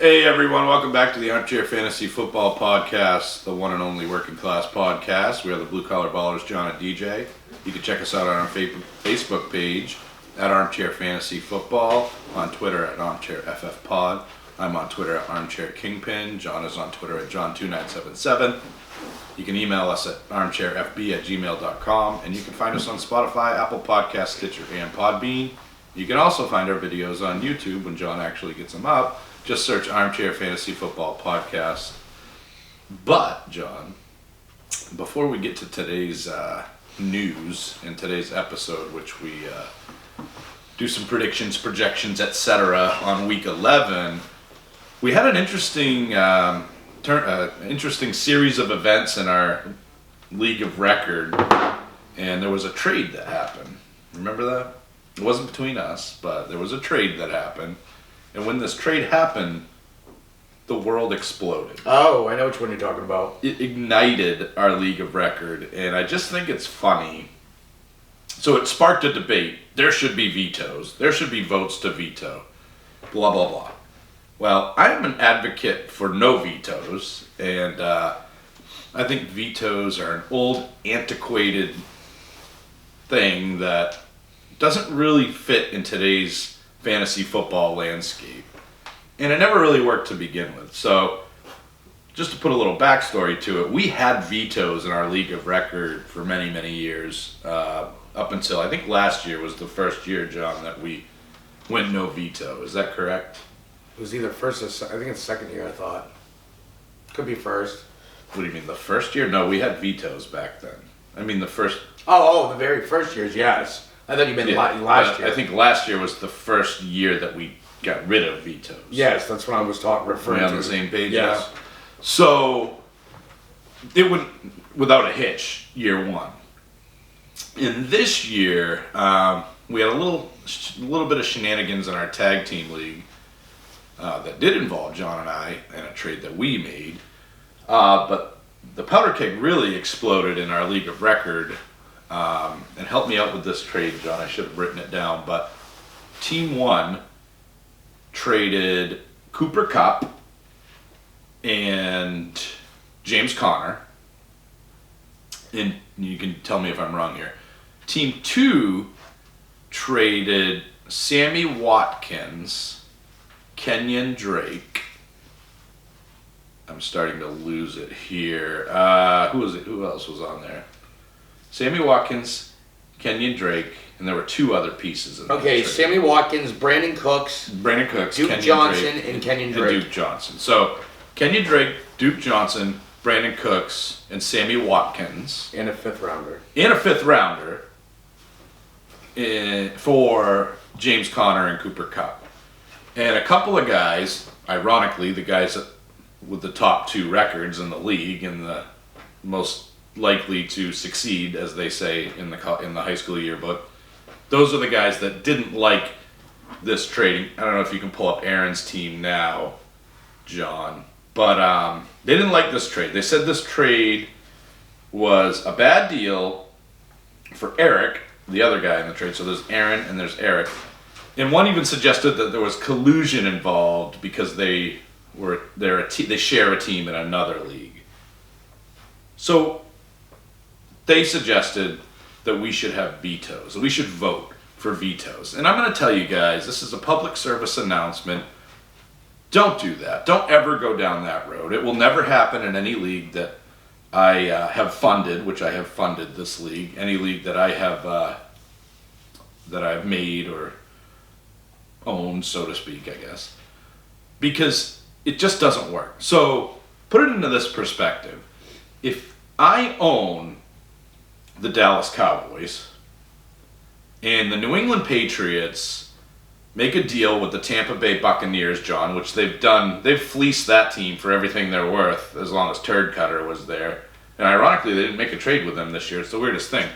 Hey everyone, welcome back to the Armchair Fantasy Football Podcast, the one and only working class podcast. We are the Blue Collar Ballers, John and DJ. You can check us out on our Facebook page at Armchair Fantasy Football, on Twitter at Armchair FF Pod. I'm on Twitter at Armchair Kingpin. John is on Twitter at John2977. You can email us at armchairfb@gmail.com, and you can find us on Spotify, Apple Podcasts, Stitcher, and Podbean. You can also find our videos on YouTube when John actually gets them up. Just search Armchair Fantasy Football Podcast. But, John, before we get to today's news and today's episode, which we do some predictions, projections, etc. on Week 11, we had an interesting series of events in our League of Record, and there was a trade that happened. Remember that? It wasn't between us, but there was a trade that happened. And when this trade happened, the world exploded. Oh, I know which one you're talking about. It ignited our League of Record, and I just think it's funny. So it sparked a debate. There should be vetoes. There should be votes to veto. Blah, blah, blah. Well, I am an advocate for no vetoes, and I think vetoes are an old, antiquated thing that doesn't really fit in today's fantasy football landscape. And it never really worked to begin with. So, just to put a little backstory to it, we had vetoes in our League of Record for many, many years. Up until, I think last year was the first year, John, that we went no veto. Is that correct? It was either first or I think it's second year, I thought. Could be first. What do you mean, the first year? No, we had vetoes back then. I mean, the first... Oh, the very first years, yes. I thought you meant last year. I think last year was the first year that we got rid of vetoes. Yes, that's what I was referring to. On the same page? Yes. So, it went without a hitch, year one. In this year, we had a little bit of shenanigans in our tag team league that did involve John and I in a trade that we made. But the powder keg really exploded in our League of Record. And help me out with this trade, John. I should have written it down. But Team 1 traded Cooper Kupp and James Conner. And you can tell me if I'm wrong here. Team 2 traded Sammy Watkins, Kenyon Drake. I'm starting to lose it here. Who else was on there? Sammy Watkins, Kenyon Drake, and there were two other pieces in that Okay, trade. Sammy Watkins, Brandon Cooks, Duke Kenyon Johnson, Drake, and Kenyon Drake. And Duke Johnson. So, Kenyon Drake, Duke Johnson, Brandon Cooks, and Sammy Watkins. And a fifth rounder. For James Conner and Cooper Kupp. And a couple of guys, ironically, the guys with the top two records in the league and the most likely to succeed, as they say in the high school yearbook. Those are the guys that didn't like this trading. I don't know if you can pull up Aaron's team now, John, but they didn't like this trade. They said this trade was a bad deal for Eric, the other guy in the trade. So there's Aaron and there's Eric, and one even suggested that there was collusion involved because they share a team in another league. So they suggested that we should have vetoes. We should vote for vetoes. And I'm going to tell you guys, this is a public service announcement. Don't do that. Don't ever go down that road. It will never happen in any league that I have funded, which I have funded this league. Any league that I have made or owned, so to speak, I guess. Because it just doesn't work. So put it into this perspective. If I own the Dallas Cowboys and the New England Patriots make a deal with the Tampa Bay Buccaneers, John, which they've fleeced that team for everything they're worth as long as Turd Cutter was there. And ironically, they didn't make a trade with them this year. It's the weirdest thing.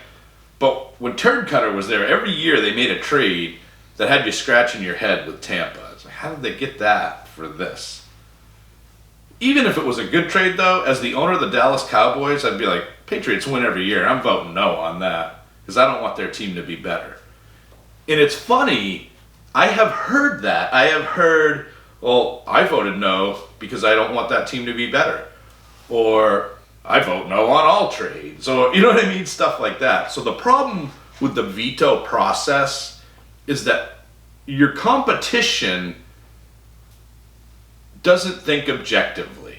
But when Turd Cutter was there, every year they made a trade that had you scratching your head with Tampa. It's like, how did they get that for this? Even if it was a good trade, though, as the owner of the Dallas Cowboys, I'd be like, Patriots win every year. I'm voting no on that because I don't want their team to be better. And it's funny, I have heard that. I have heard, Well, I voted no because I don't want that team to be better. Or I vote no on all trades. So, you know what I mean? Stuff like that. So the problem with the veto process is that your competition doesn't think objectively.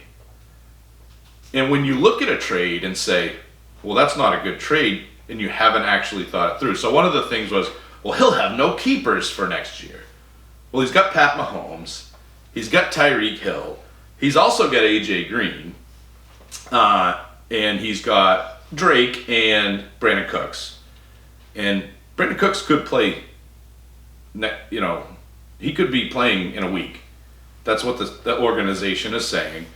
And when you look at a trade and say, well, that's not a good trade, and you haven't actually thought it through. So one of the things was, well, he'll have no keepers for next year. Well, he's got Pat Mahomes. He's got Tyreek Hill. He's also got AJ Green. And he's got Drake and Brandon Cooks. And Brandon Cooks could play, he could be playing in a week. That's what the organization is saying.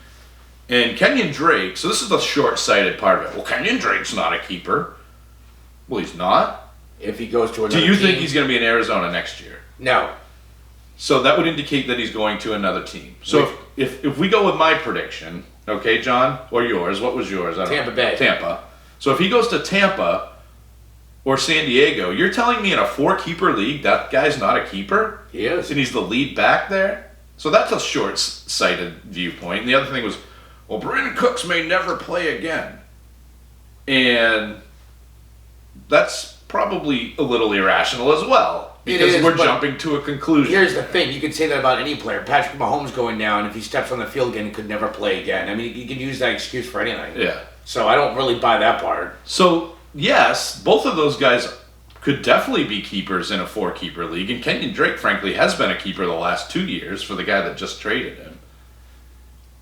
And Kenyon Drake, so this is the short-sighted part of it. Well, Kenyon Drake's not a keeper. Well, he's not. If he goes to another Do you team, think he's going to be in Arizona next year? No. So that would indicate that he's going to another team. So if we go with my prediction, okay, John, or yours, what was yours? I don't Tampa know. Bay. Tampa. So if he goes to Tampa or San Diego, you're telling me in a 4-keeper league that guy's not a keeper? He is. And he's the lead back there? So that's a short-sighted viewpoint. And the other thing was, well, Brandon Cooks may never play again. And that's probably a little irrational as well. Because we're jumping to a conclusion. Here's the thing. You could say that about any player. Patrick Mahomes going down, if he steps on the field again, he could never play again. I mean, you can use that excuse for anything. Yeah. So I don't really buy that part. So, yes, both of those guys could definitely be keepers in a 4-keeper league. And Kenyon Drake, frankly, has been a keeper the last 2 years for the guy that just traded him.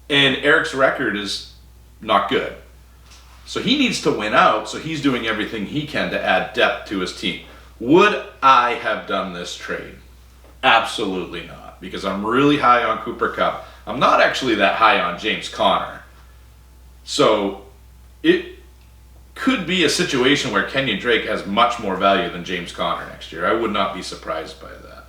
And Eric's record is not good. So he needs to win out, so he's doing everything he can to add depth to his team. Would I have done this trade? Absolutely not, because I'm really high on Cooper Kupp. I'm not actually that high on James Conner. So it could be a situation where Kenyon Drake has much more value than James Conner next year. I would not be surprised by that.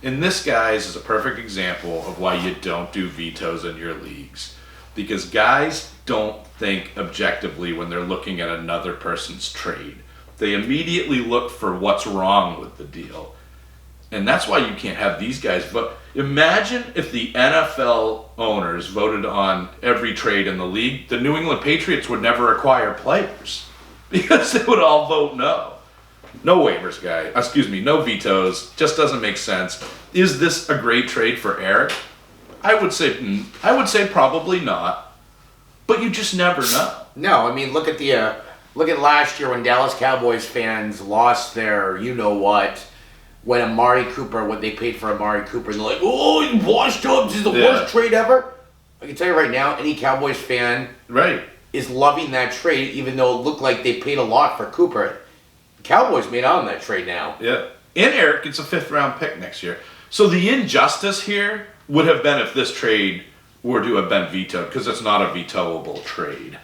And this, guys, is a perfect example of why you don't do vetoes in your leagues. Because guys don't think objectively when they're looking at another person's trade. They immediately look for what's wrong with the deal. And that's why you can't have these guys vote. Imagine if the NFL owners voted on every trade in the league, the New England Patriots would never acquire players. Because they would all vote no. No waivers, no vetoes. Just doesn't make sense. Is this a great trade for Eric? I would say probably not. But you just never know. No, I mean, look at last year when Dallas Cowboys fans lost their you-know-what, when Amari Cooper, what they paid for Amari Cooper, and they're like, oh, he washed up, this is the worst trade ever. I can tell you right now, any Cowboys fan is loving that trade, even though it looked like they paid a lot for Cooper. The Cowboys made out on that trade now. Yeah. And Eric gets a 5th-round pick next year. So the injustice here would have been if this trade were to have been vetoed, because it's not a vetoable trade.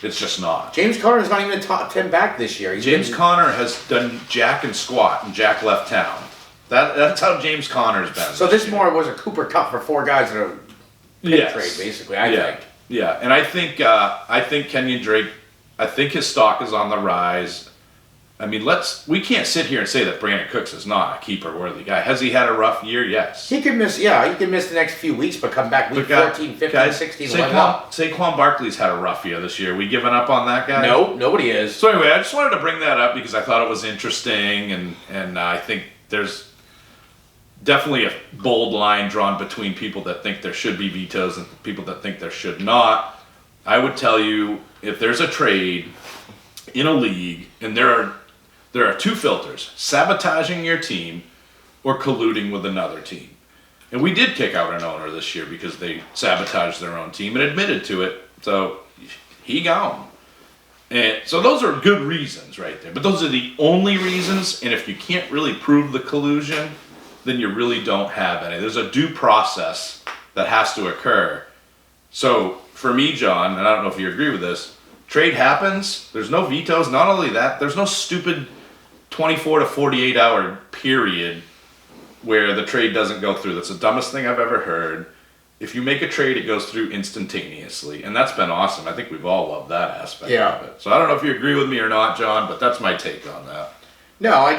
It's just not. James Conner's not even a top 10 back this year. James Conner has done jack and squat, and Jack left town. That's how James Conner's been. So this more was a Cooper Kupp for 4 guys in a pick trade, basically, I think. Yeah, and I think Kenyon Drake, I think his stock is on the rise. I mean, we can't sit here and say that Brandon Cooks is not a keeper-worthy guy. Has he had a rough year? Yes. He could miss the next few weeks, but come back week 14, 15, guys, 16, Saquon Barkley's had a rough year this year. We giving up on that guy? No, nobody is. So anyway, I just wanted to bring that up because I thought it was interesting, and I think there's definitely a bold line drawn between people that think there should be vetoes and people that think there should not. I would tell you, if there's a trade in a league, and there are 2 filters: sabotaging your team or colluding with another team. And we did kick out an owner this year because they sabotaged their own team and admitted to it. So he gone. And so those are good reasons right there. But those are the only reasons. And if you can't really prove the collusion, then you really don't have any. There's a due process that has to occur. So for me, John, and I don't know if you agree with this, trade happens. There's no vetoes. Not only that, there's no stupid 24 to 48 hour period where the trade doesn't go through. That's the dumbest thing I've ever heard. If you make a trade, it goes through instantaneously, and that's been awesome. I think we've all loved that aspect of it. So I don't know if you agree with me or not, John, but that's my take on that. No, I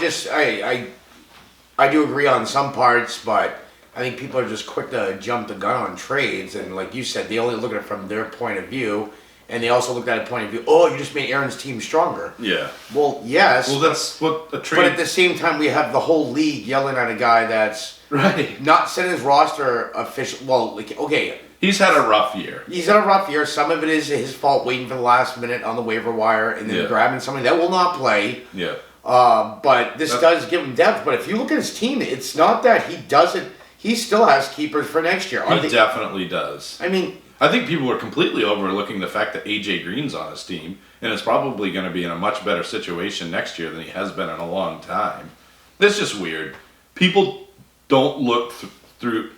do agree on some parts, but I think people are just quick to jump the gun on trades, and like you said, they only look at it from their point of view, and they also look at it point of view. Oh, you just made Aaron's team stronger. Yeah. Well, yes. Well, that's what a trade. But at the same time, we have the whole league yelling at a guy that's right. not setting his roster official. Well, like okay. He's had a rough year. He's had a rough year. Some of it is his fault, waiting for the last minute on the waiver wire and then grabbing somebody that will not play. Yeah. But this does give him depth. But if you look at his team, it's not that he doesn't. He still has keepers for next year. He definitely does. I mean, I think people are completely overlooking the fact that AJ Green's on his team, and is probably going to be in a much better situation next year than he has been in a long time. That's just weird. People don't look through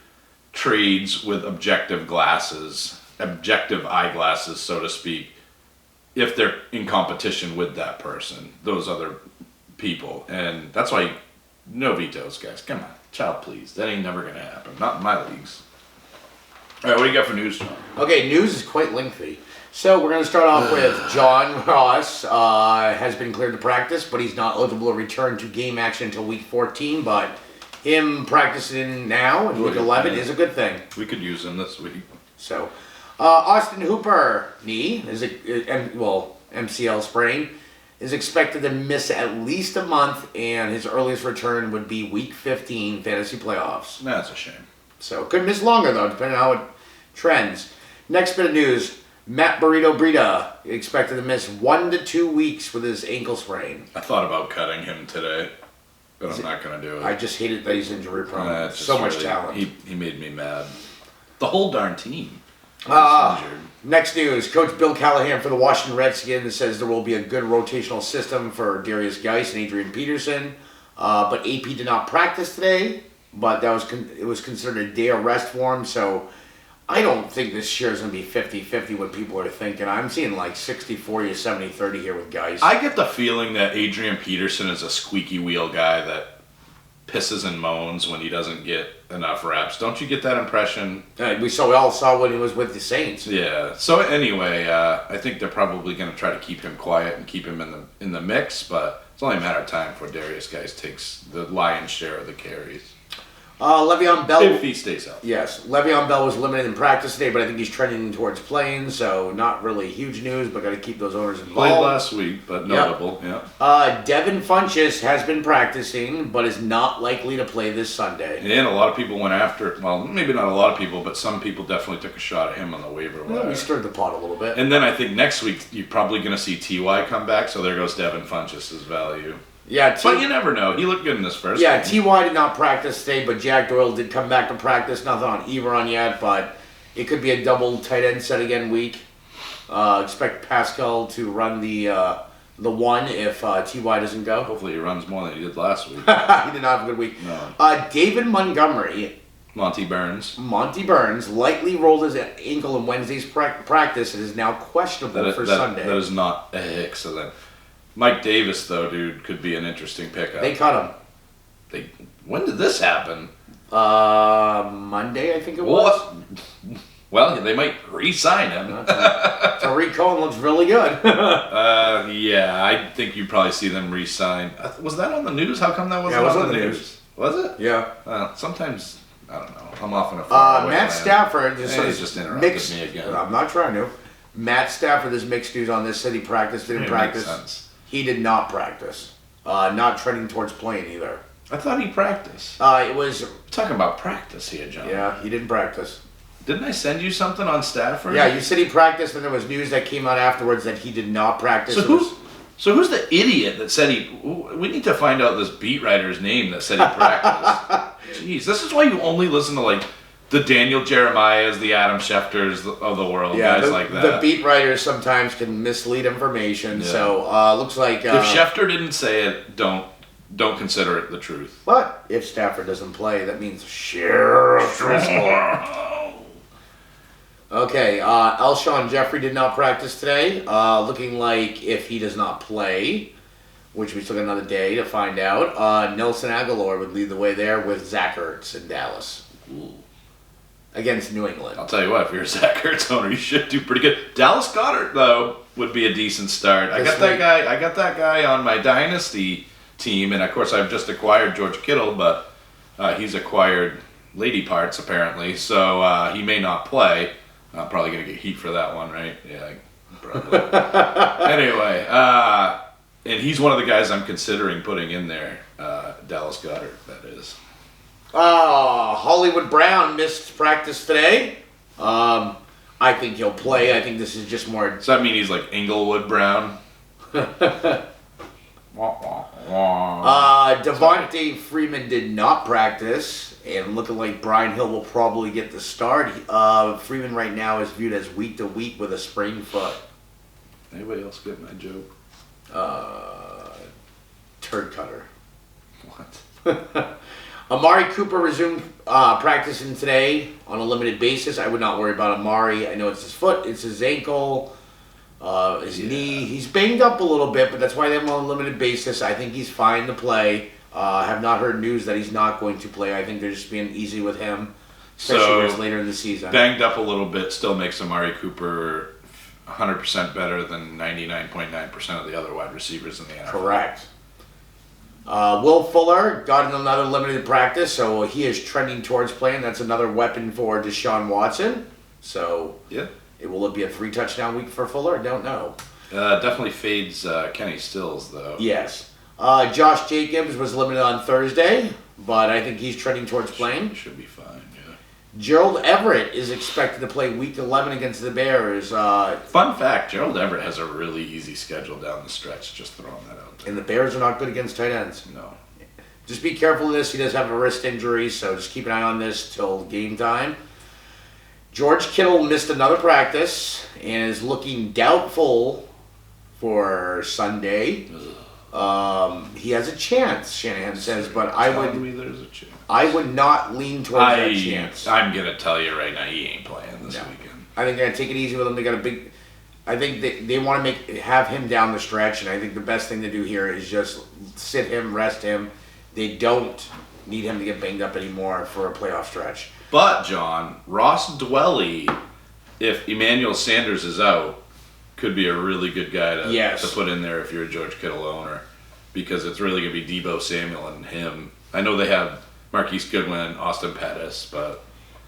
trades with objective eyeglasses, so to speak, if they're in competition with that person, those other people. And that's why no vetoes, guys. Come on. Child, please. That ain't never going to happen. Not in my leagues. All right, what do you got for news, John? Okay, news is quite lengthy. So we're going to start off with John Ross has been cleared to practice, but he's not eligible to return to game action until week 14. But him practicing now in week 11 is a good thing. We could use him this week. So, Austin Hooper, knee, MCL sprain, is expected to miss at least a month, and his earliest return would be week 15 fantasy playoffs. That's a shame. So, could miss longer, though, depending on how it trends. Next bit of news, Matt Burrito Breida expected to miss 1 to 2 weeks with his ankle sprain. I thought about cutting him today, but I'm not going to do it. I just hated that he's injury prone. So much talent. He made me mad. The whole darn team. Next news, Coach Bill Callahan for the Washington Redskins says there will be a good rotational system for Darius Geis and Adrian Peterson. But AP did not practice today, but it was considered a day of rest for him, so I don't think this year is going to be 50-50 what people are thinking. I'm seeing like 60-40 or 70-30 here with Geis. I get the feeling that Adrian Peterson is a squeaky wheel guy that pisses and moans when he doesn't get enough reps. Don't you get that impression? We all saw when he was with the Saints. Yeah. So anyway, I think they're probably going to try to keep him quiet and keep him in the mix, but it's only a matter of time before Darius Geis takes the lion's share of the carries. Le'Veon Bell. If he stays healthy. Yes. Le'Veon Bell was limited in practice today, but I think he's trending towards playing, so not really huge news, but got to keep those owners involved. Played last week, but notable. Yep. Devin Funchess has been practicing, but is not likely to play this Sunday. And a lot of people went after, well, maybe not a lot of people, but some people definitely took a shot at him on the waiver wire. We stirred the pot a little bit. And then I think next week you're probably going to see T.Y. come back, so there goes Devin Funchess' value. Yeah, but you never know. He looked good in this first game. T.Y. did not practice today, but Jack Doyle did come back to practice. Nothing on Ebron yet, but it could be a double tight end set again week. Expect Pascal to run the one if T.Y. doesn't go. Hopefully he runs more than he did last week. He did not have a good week. No. David Montgomery. Monty Burns lightly rolled his ankle in Wednesday's practice and is now questionable for Sunday. That is not excellent. Mike Davis, though, dude, could be an interesting pickup. They cut him. When did this happen? Monday, I think it was. Well, they might re-sign him. Tariq Cohen looks really good. Yeah, I think you'd probably see them re-sign. Was that on the news? How come that wasn't on the news? Was it? Yeah. Sometimes, I don't know. I'm off in a far Matt Stafford. He's just interrupted me again. I'm not trying to. Matt Stafford is mixed news on this. Said he practiced, didn't practice. Makes sense. He did not practice. Not trending towards playing either. I thought he practiced. It was... We're talking about practice here, John. Yeah, he didn't practice. Didn't I send you something on Stafford? Yeah, you said he practiced, and there was news that came out afterwards that he did not practice. So who's the idiot that said he... We need to find out this beat writer's name that said he practiced. Jeez, this is why you only listen to, like, the Daniel Jeremiahs, the Adam Schefters of the world, guys like that. The beat writers sometimes can mislead information, so looks like... if Schefter didn't say it, don't consider it the truth. But if Stafford doesn't play, that means Sheriff Driscoll. Okay, Alshon Jeffrey did not practice today. Looking like if he does not play, which we still got another day to find out, Nelson Aguilar would lead the way there with Zach Ertz in Dallas. Ooh. Against New England. I'll tell you what, if you're a Zach Ertz owner, you should do pretty good. Dallas Goedert, though, would be a decent start. I got that guy on my dynasty team, and of course I've just acquired George Kittle, but he's acquired lady parts apparently, so he may not play. I'm probably gonna get heat for that one, right? Yeah, probably. Anyway, and he's one of the guys I'm considering putting in there. Dallas Goedert, that is. Hollywood Brown missed practice today. I think he'll play. I think this is just more. Does that mean he's like Inglewood Brown? Devontae Freeman did not practice, and looking like Brian Hill will probably get the start. Freeman right now is viewed as week to week with a sprained foot. Anybody else get my joke? Turd cutter. What? Amari Cooper resumed practicing today on a limited basis. I would not worry about Amari. I know it's his foot, it's his ankle, his knee. He's banged up a little bit, but that's why they have him on a limited basis. I think he's fine to play. I have not heard news that he's not going to play. I think they're just being easy with him, especially when it's later in the season. Banged up a little bit still makes Amari Cooper 100% better than 99.9% of the other wide receivers in the NFL. Correct. Will Fuller got in another limited practice, so he is trending towards playing. That's another weapon for Deshaun Watson. So, yeah, will it be a 3-touchdown week for Fuller? I don't know. Definitely fades Kenny Stills, though. Yes. Josh Jacobs was limited on Thursday, but I think he's trending towards playing. Should be fine, yeah. Gerald Everett is expected to play Week 11 against the Bears. Fun fact, Gerald Everett has a really easy schedule down the stretch, just throwing that out there. And the Bears are not good against tight ends. No. Just be careful of this. He does have a wrist injury, so just keep an eye on this till game time. George Kittle missed another practice and is looking doubtful for Sunday. He has a chance, Shanahan says, but there's a chance. I would not lean towards that chance. I'm gonna tell you right now, he ain't playing this weekend. I think they're gonna take it easy with him. They got a big. I think they want to have him down the stretch, and I think the best thing to do here is just sit him, rest him. They don't need him to get banged up anymore for a playoff stretch. But John, Ross Dwelly, if Emmanuel Sanders is out, could be a really good guy to put in there if you're a George Kittle owner, because it's really going to be Deebo Samuel and him. I know they have Marquise Goodwin, Austin Pettis, but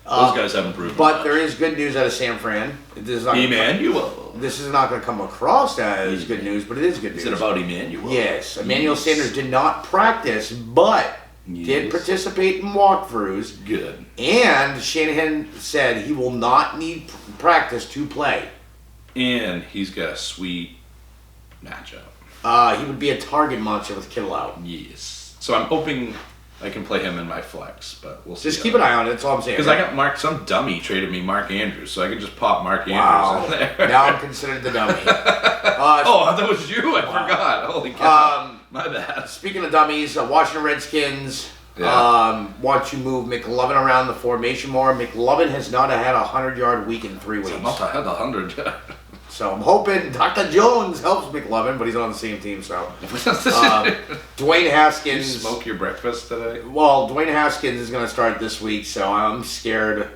those guys haven't proven But much. there is good news out of San Fran. Emmanuel. This is not going to come across as good news, but it is good news. Is it about Emmanuel? Yes. Emmanuel Sanders did not practice, but did participate in walkthroughs. Good. And Shanahan said he will not need practice to play. And he's got a sweet matchup. He would be a target monster with Kittle out. Yes. So I'm hoping I can play him in my flex, but we'll see. Just keep an eye on it. That's all I'm saying. Because I got some dummy traded me Mark Andrews, so I could just pop Mark Andrews in there. Now I'm considered the dummy. That was you. I forgot. Holy cow. My bad. Speaking of dummies, Washington Redskins want to move McLovin around the formation more. McLovin has not had a 100-yard week in 3 weeks. I must have had 100. So I'm hoping Dr. Jones helps McLovin, but he's on the same team, so. Dwayne Haskins. Did you smoke your breakfast today? Well, Dwayne Haskins is going to start this week, so I'm scared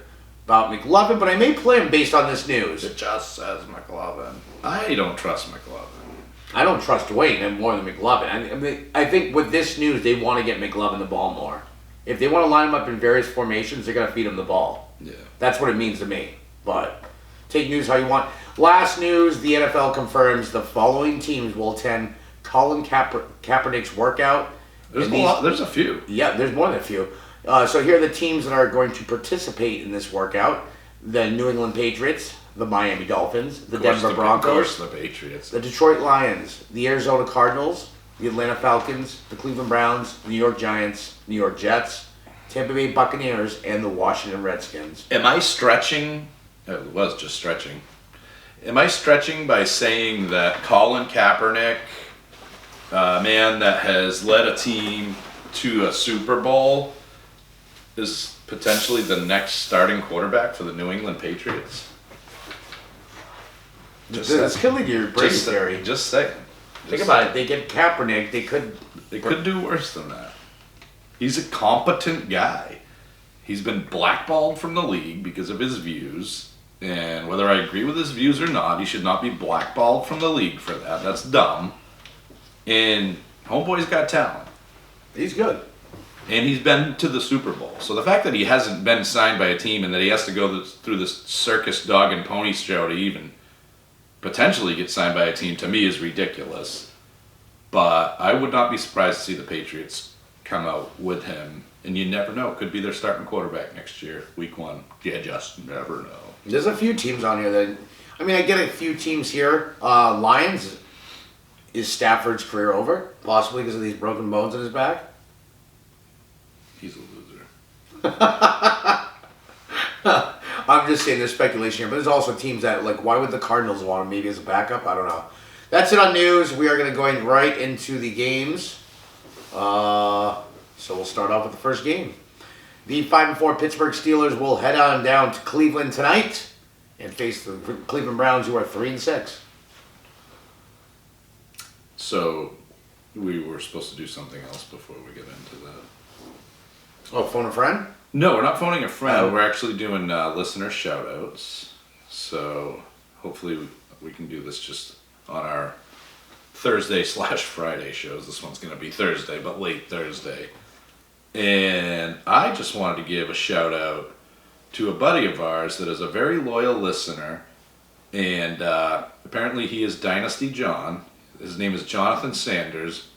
about McLovin, but I may play him based on this news. It just says McLovin. I don't trust McLovin. I don't trust Dwayne more than McLovin. I think with this news, they want to get McLovin the ball more. If they want to line him up in various formations, they're going to feed him the ball. Yeah. That's what it means to me. But take news how you want. Last news, the NFL confirms the following teams will attend Colin Kaepernick's workout. There's a few. Yeah, there's more than a few. So here are the teams that are going to participate in this workout. The New England Patriots, the Miami Dolphins, the Denver Broncos, the Patriots, the Detroit Lions, the Arizona Cardinals, the Atlanta Falcons, the Cleveland Browns, the New York Giants, New York Jets, Tampa Bay Buccaneers, and the Washington Redskins. Am I stretching? It was just stretching. Am I stretching by saying that Colin Kaepernick, a man that has led a team to a Super Bowl, is potentially the next starting quarterback for the New England Patriots? That's killing your brain theory. Just saying. Think about it. They get Kaepernick. They could do worse than that. He's a competent guy. He's been blackballed from the league because of his views. And whether I agree with his views or not, he should not be blackballed from the league for that. That's dumb. And homeboy's got talent. He's good. And he's been to the Super Bowl. So the fact that he hasn't been signed by a team and that he has to go through this circus dog and pony show to even potentially get signed by a team, to me, is ridiculous. But I would not be surprised to see the Patriots come out with him. And you never know. Could be their starting quarterback next year, week 1. You just never know. There's a few teams on here that... I mean, I get a few teams here. Lions, is Stafford's career over? Possibly because of these broken bones in his back? He's a loser. I'm just saying there's speculation here, but there's also teams that, like, why would the Cardinals want him maybe as a backup? I don't know. That's it on news. We are going to go right into the games. So we'll start off with the first game. The 5-4 Pittsburgh Steelers will head on down to Cleveland tonight and face the Cleveland Browns, who are 3-6. So we were supposed to do something else before we get into that. Oh, phone a friend? No, we're not phoning a friend. Oh. We're actually doing listener shout-outs. So hopefully we can do this just on our Thursday/Friday shows. This one's going to be Thursday, but late Thursday. And I just wanted to give a shout-out to a buddy of ours that is a very loyal listener. And apparently he is Dynasty John. His name is Jonathan Sanders.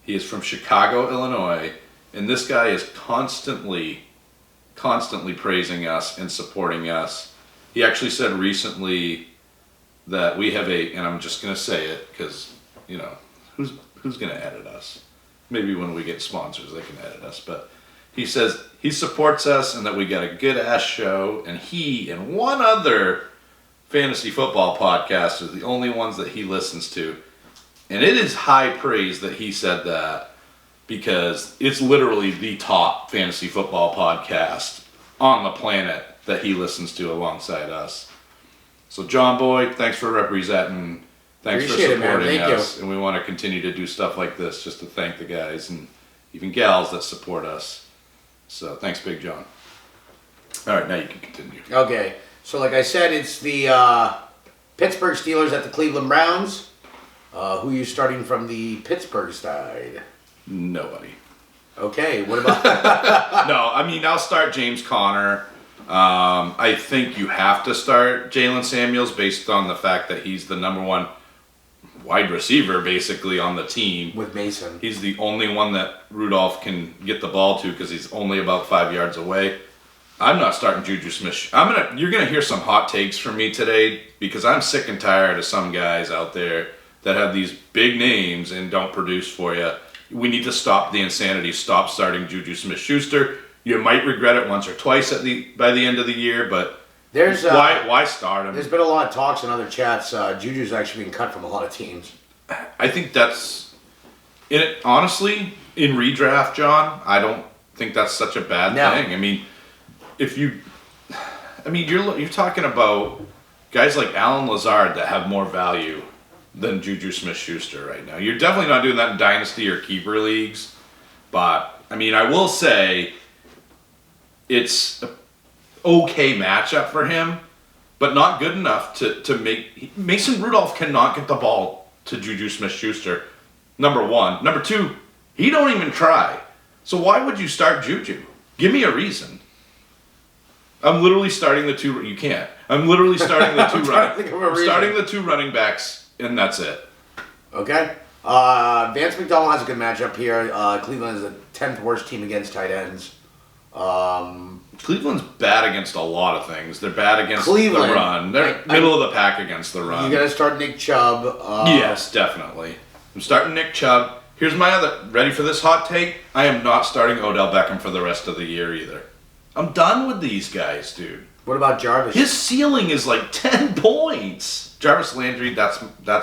He is from Chicago, Illinois. And this guy is constantly praising us and supporting us. He actually said recently that we have and I'm just going to say it because, you know, who's going to edit us? Maybe when we get sponsors, they can edit us. But he says he supports us and that we got a good-ass show. And he and one other fantasy football podcast are the only ones that he listens to. And it is high praise that he said that, because it's literally the top fantasy football podcast on the planet that he listens to alongside us. So John Boy, thanks for representing. Thanks Appreciate for supporting it, man. Thank us. you. And we want to continue to do stuff like this just to thank the guys and even gals that support us. So thanks, Big John. All right, now you can continue. Okay. So like I said, it's the Pittsburgh Steelers at the Cleveland Browns. Who are you starting from the Pittsburgh side? Nobody. Okay, what about... No, I mean, I'll start James Conner. I think you have to start Jalen Samuels based on the fact that he's the number one wide receiver basically on the team. With Mason. He's the only one that Rudolph can get the ball to because he's only about 5 yards away. I'm not starting Juju Smith. You're gonna hear some hot takes from me today because I'm sick and tired of some guys out there that have these big names and don't produce for you. We need to stop the insanity. Stop starting Juju Smith-Schuster. You might regret it once or twice by the end of the year, but there's why start him? There's been a lot of talks in other chats. Juju's actually being cut from a lot of teams. I think that's honestly, in redraft, John, I don't think that's such a bad thing. I mean, you're talking about guys like Alan Lazard that have more value than Juju Smith-Schuster right now. You're definitely not doing that in Dynasty or Keeper leagues, but, I mean, I will say it's an okay matchup for him, but not good enough to make... Mason Rudolph cannot get the ball to Juju Smith-Schuster, number one. Number two, he don't even try. So why would you start Juju? Give me a reason. I'm literally starting the two... You can't. I'm literally starting the starting the two running backs, and that's it. Okay. Vance McDonald has a good matchup here. Cleveland is the 10th worst team against tight ends. Cleveland's bad against a lot of things. They're bad against the run. They're middle of the pack against the run. You got to start Nick Chubb. Yes, definitely. I'm starting Nick Chubb. Here's my other... Ready for this hot take? I am not starting Odell Beckham for the rest of the year either. I'm done with these guys, dude. What about Jarvis? His ceiling is like 10 points. Jarvis Landry, that's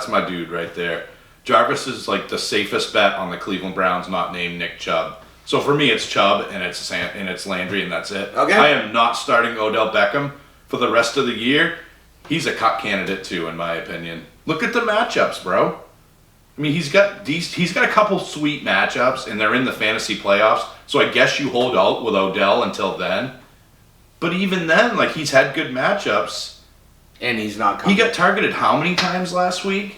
my dude right there. Jarvis is like the safest bet on the Cleveland Browns, not named Nick Chubb. So for me, it's Chubb and it's Landry, and that's it. Okay. I am not starting Odell Beckham for the rest of the year. He's a cut candidate too, in my opinion. Look at the matchups, bro. I mean, he's got a couple sweet matchups, and they're in the fantasy playoffs. So I guess you hold out with Odell until then. But even then, like, he's had good matchups. And he's not coming. He got targeted how many times last week?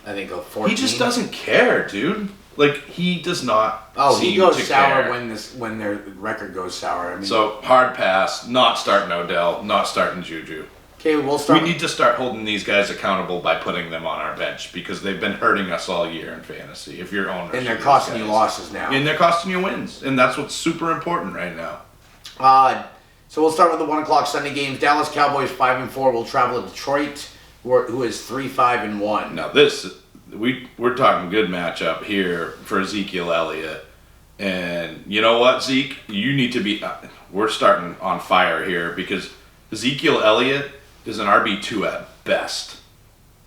I think 14. He just doesn't care, dude. Like, he does not. Oh, he goes sour care. when their record goes sour. I mean, So hard pass. Not starting Odell. Not starting Juju. okay, we'll start. We need to start holding these guys accountable by putting them on our bench because they've been hurting us all year in fantasy. If you're owners, And they're costing you losses now. And they're costing you wins, and that's what's super important right now. So we'll start with the 1 o'clock Sunday games. Dallas Cowboys 5-4 will travel to Detroit, who is 3-5-1. Now we're talking good matchup here for Ezekiel Elliott, and you know what, Zeke, you need to be. We're starting on fire here because Ezekiel Elliott is an RB2 at best.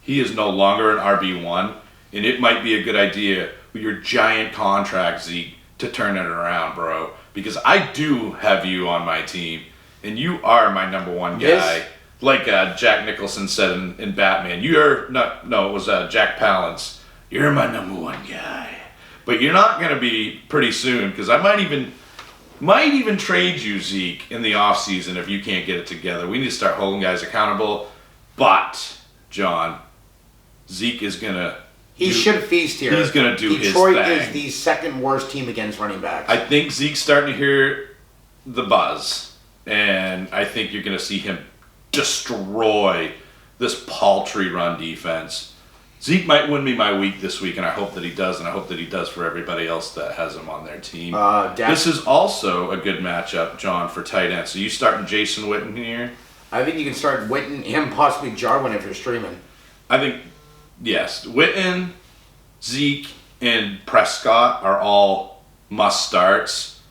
He is no longer an RB1, and it might be a good idea with your giant contract, Zeke, to turn it around, bro. Because I do have you on my team, and you are my number one guy. Yes. Like Jack Nicholson said in Batman, it was Jack Palance. You're my number one guy. But you're not going to be pretty soon, because I might even trade you, Zeke, in the offseason if you can't get it together. We need to start holding guys accountable. But, John, Zeke is going to... He should feast here. He's going to do Detroit his thing. is the second worst team against running backs. I think Zeke's starting to hear the buzz, and I think you're going to see him destroy this paltry run defense. Zeke might win me my week this week, and I hope that he does, and I hope that he does for everybody else that has him on their team. This is also a good matchup, John, for tight end. So you starting Jason Witten here? I think you can start Witten, him, possibly Jarwin if you're streaming. I think, yes. Witten, Zeke, and Prescott are all must-starts.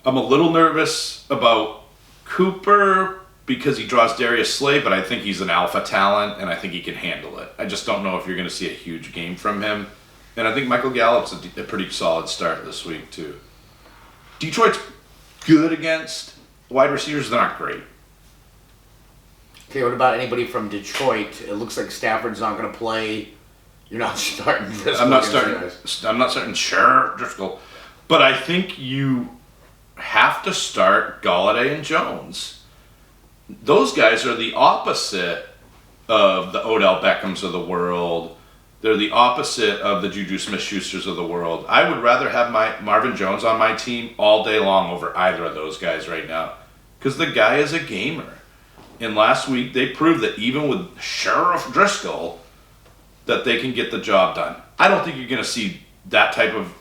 I'm a little nervous about Cooper because he draws Darius Slay, but I think he's an alpha talent, and I think he can handle it. I just don't know if you're going to see a huge game from him. And I think Michael Gallup's a pretty solid start this week, too. Detroit's good against wide receivers. They're not great. Okay, what about anybody from Detroit? It looks like Stafford's not going to play. You're not starting Driscoll. I'm not starting Driscoll. But I think you have to start Galladay and Jones. Those guys are the opposite of the Odell Beckhams of the world. They're the opposite of the Juju Smith-Schusters of the world. I would rather have my Marvin Jones on my team all day long over either of those guys right now. Because the guy is a gamer. And last week, they proved that even with Sheriff Driscoll, that they can get the job done. I don't think you're going to see that type of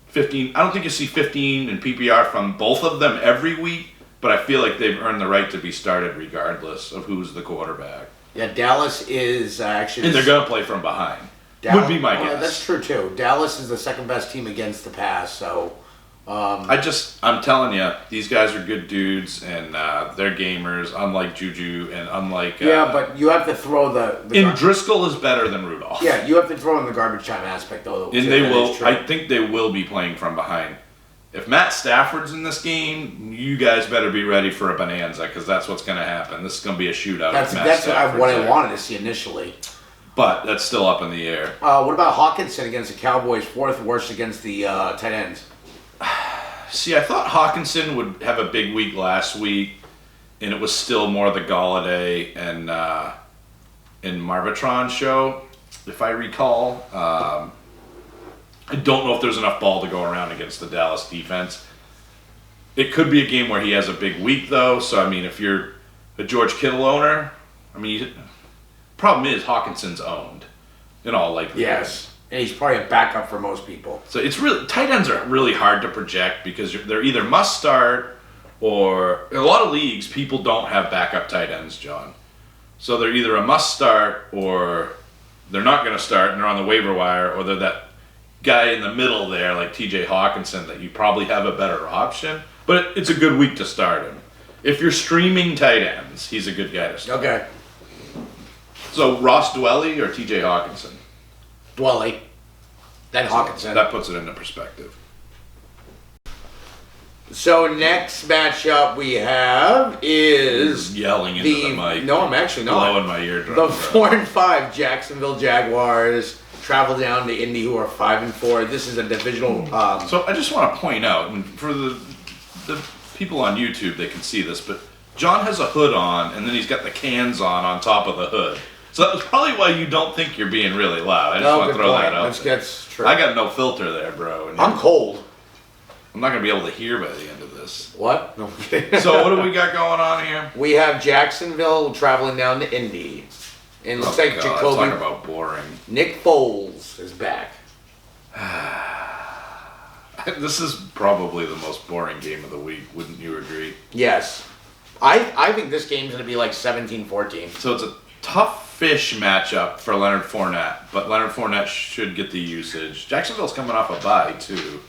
15. I don't think you see 15 in PPR from both of them every week, but I feel like they've earned the right to be started regardless of who's the quarterback. Yeah, Dallas is actually... And they're going to play from behind. Would be my guess. That's true, too. Dallas is the second best team against the pass, so... I'm telling you, these guys are good dudes, and they're gamers, unlike Juju, and unlike... yeah, but you have to throw the Driscoll is better than Rudolph. Yeah, you have to throw in the garbage time aspect, though. And they will... I think they will be playing from behind. If Matt Stafford's in this game, you guys better be ready for a bonanza, because that's what's going to happen. This is going to be a shootout. That's what I wanted to see initially. But that's still up in the air. What about Hawkinson against the Cowboys, fourth worst against the tight ends? See, I thought Hawkinson would have a big week last week, and it was still more the Galladay and Marvitron show, if I recall. I don't know if there's enough ball to go around against the Dallas defense. It could be a game where he has a big week, though. So, I mean, if you're a George Kittle owner, I mean, problem is Hawkinson's owned in all likelihood. Yes, and he's probably a backup for most people. So it's really, tight ends are really hard to project because they're either must start or in a lot of leagues people don't have backup tight ends, John. So they're either a must start or they're not going to start and they're on the waiver wire, or they're that guy in the middle there like TJ Hawkinson that you probably have a better option. But it's a good week to start him. If you're streaming tight ends, he's a good guy to start. Okay. So Ross Dwelly or TJ Hawkinson? Dwelly. Then Hawkinson. That puts it into perspective. So next matchup we have is yelling into the mic. No, I'm actually not. Blowing my eardrum. The 4-5 Jacksonville Jaguars travel down to Indy, who are 5-4. This is a divisional. So I just want to point out, and for the people on YouTube, they can see this, but John has a hood on, and then he's got the cans on top of the hood. So that's probably why you don't think you're being really loud. I just want to throw that out. That's true. I got no filter there, bro. I'm cold. I'm not going to be able to hear by the end of this. What? No. So what do we got going on here? We have Jacksonville traveling down to Indy. And it looks like Jacoby. Talk about boring. Nick Foles is back. This is probably the most boring game of the week, wouldn't you agree? Yes. I think this game's going to be like 17-14. So it's a tough-ish matchup for Leonard Fournette, but Leonard Fournette should get the usage. Jacksonville's coming off a bye, too.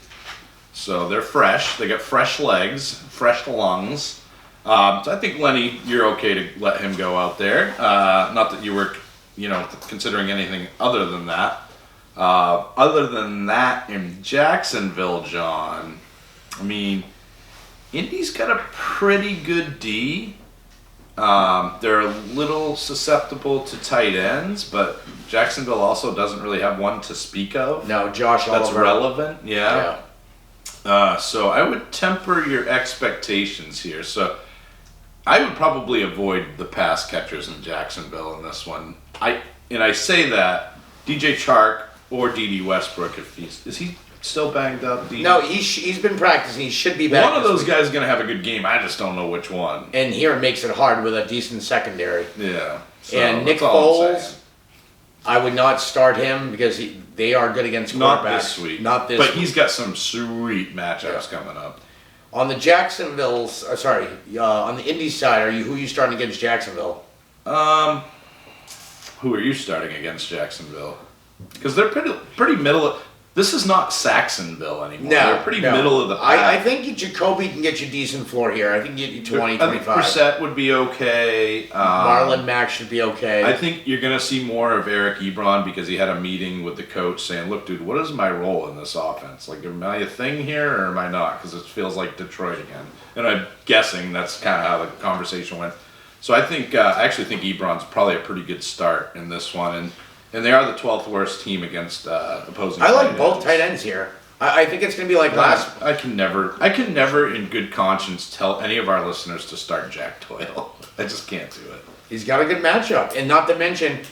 So they're fresh. They got fresh legs, fresh lungs. So I think, Lenny, you're okay to let him go out there. Not that you were, considering anything other than that. Other than that, in Jacksonville, John, I mean, Indy's got a pretty good D. They're a little susceptible to tight ends, but Jacksonville also doesn't really have one to speak of. No, Josh Oliver. That's relevant, yeah. So I would temper your expectations here. So I would probably avoid the pass catchers in Jacksonville in this one. I say that DJ Chark or D.D. Westbrook, is he still banged up? No, he's been practicing. He should be back. One of those guys is going to have a good game. I just don't know which one. And here it makes it hard with a decent secondary. Yeah. So and Nick Foles, I would not start him because they are good against quarterbacks. Not this week. But week. He's got some sweet matchups coming up. On the on the Indy side, who are you starting against Jacksonville? Who are you starting against Jacksonville? Because they're pretty middle. This is not Saxonville anymore. No, they're pretty middle of the pack. I think Jacoby can get you decent floor here. I think get you 20, 25. I think Brissett would be okay. Marlon Mack should be okay. I think you're going to see more of Eric Ebron because he had a meeting with the coach saying, look, dude, what is my role in this offense? Like, am I a thing here or am I not? Because it feels like Detroit again. And I'm guessing that's kind of how the conversation went. So I actually think Ebron's probably a pretty good start in this one. And they are the 12th worst team against opposing. I like both tight ends here. I think it's going to be like last. I can never, in good conscience, tell any of our listeners to start Jack Doyle. I just can't do it. He's got a good matchup, and not to mention,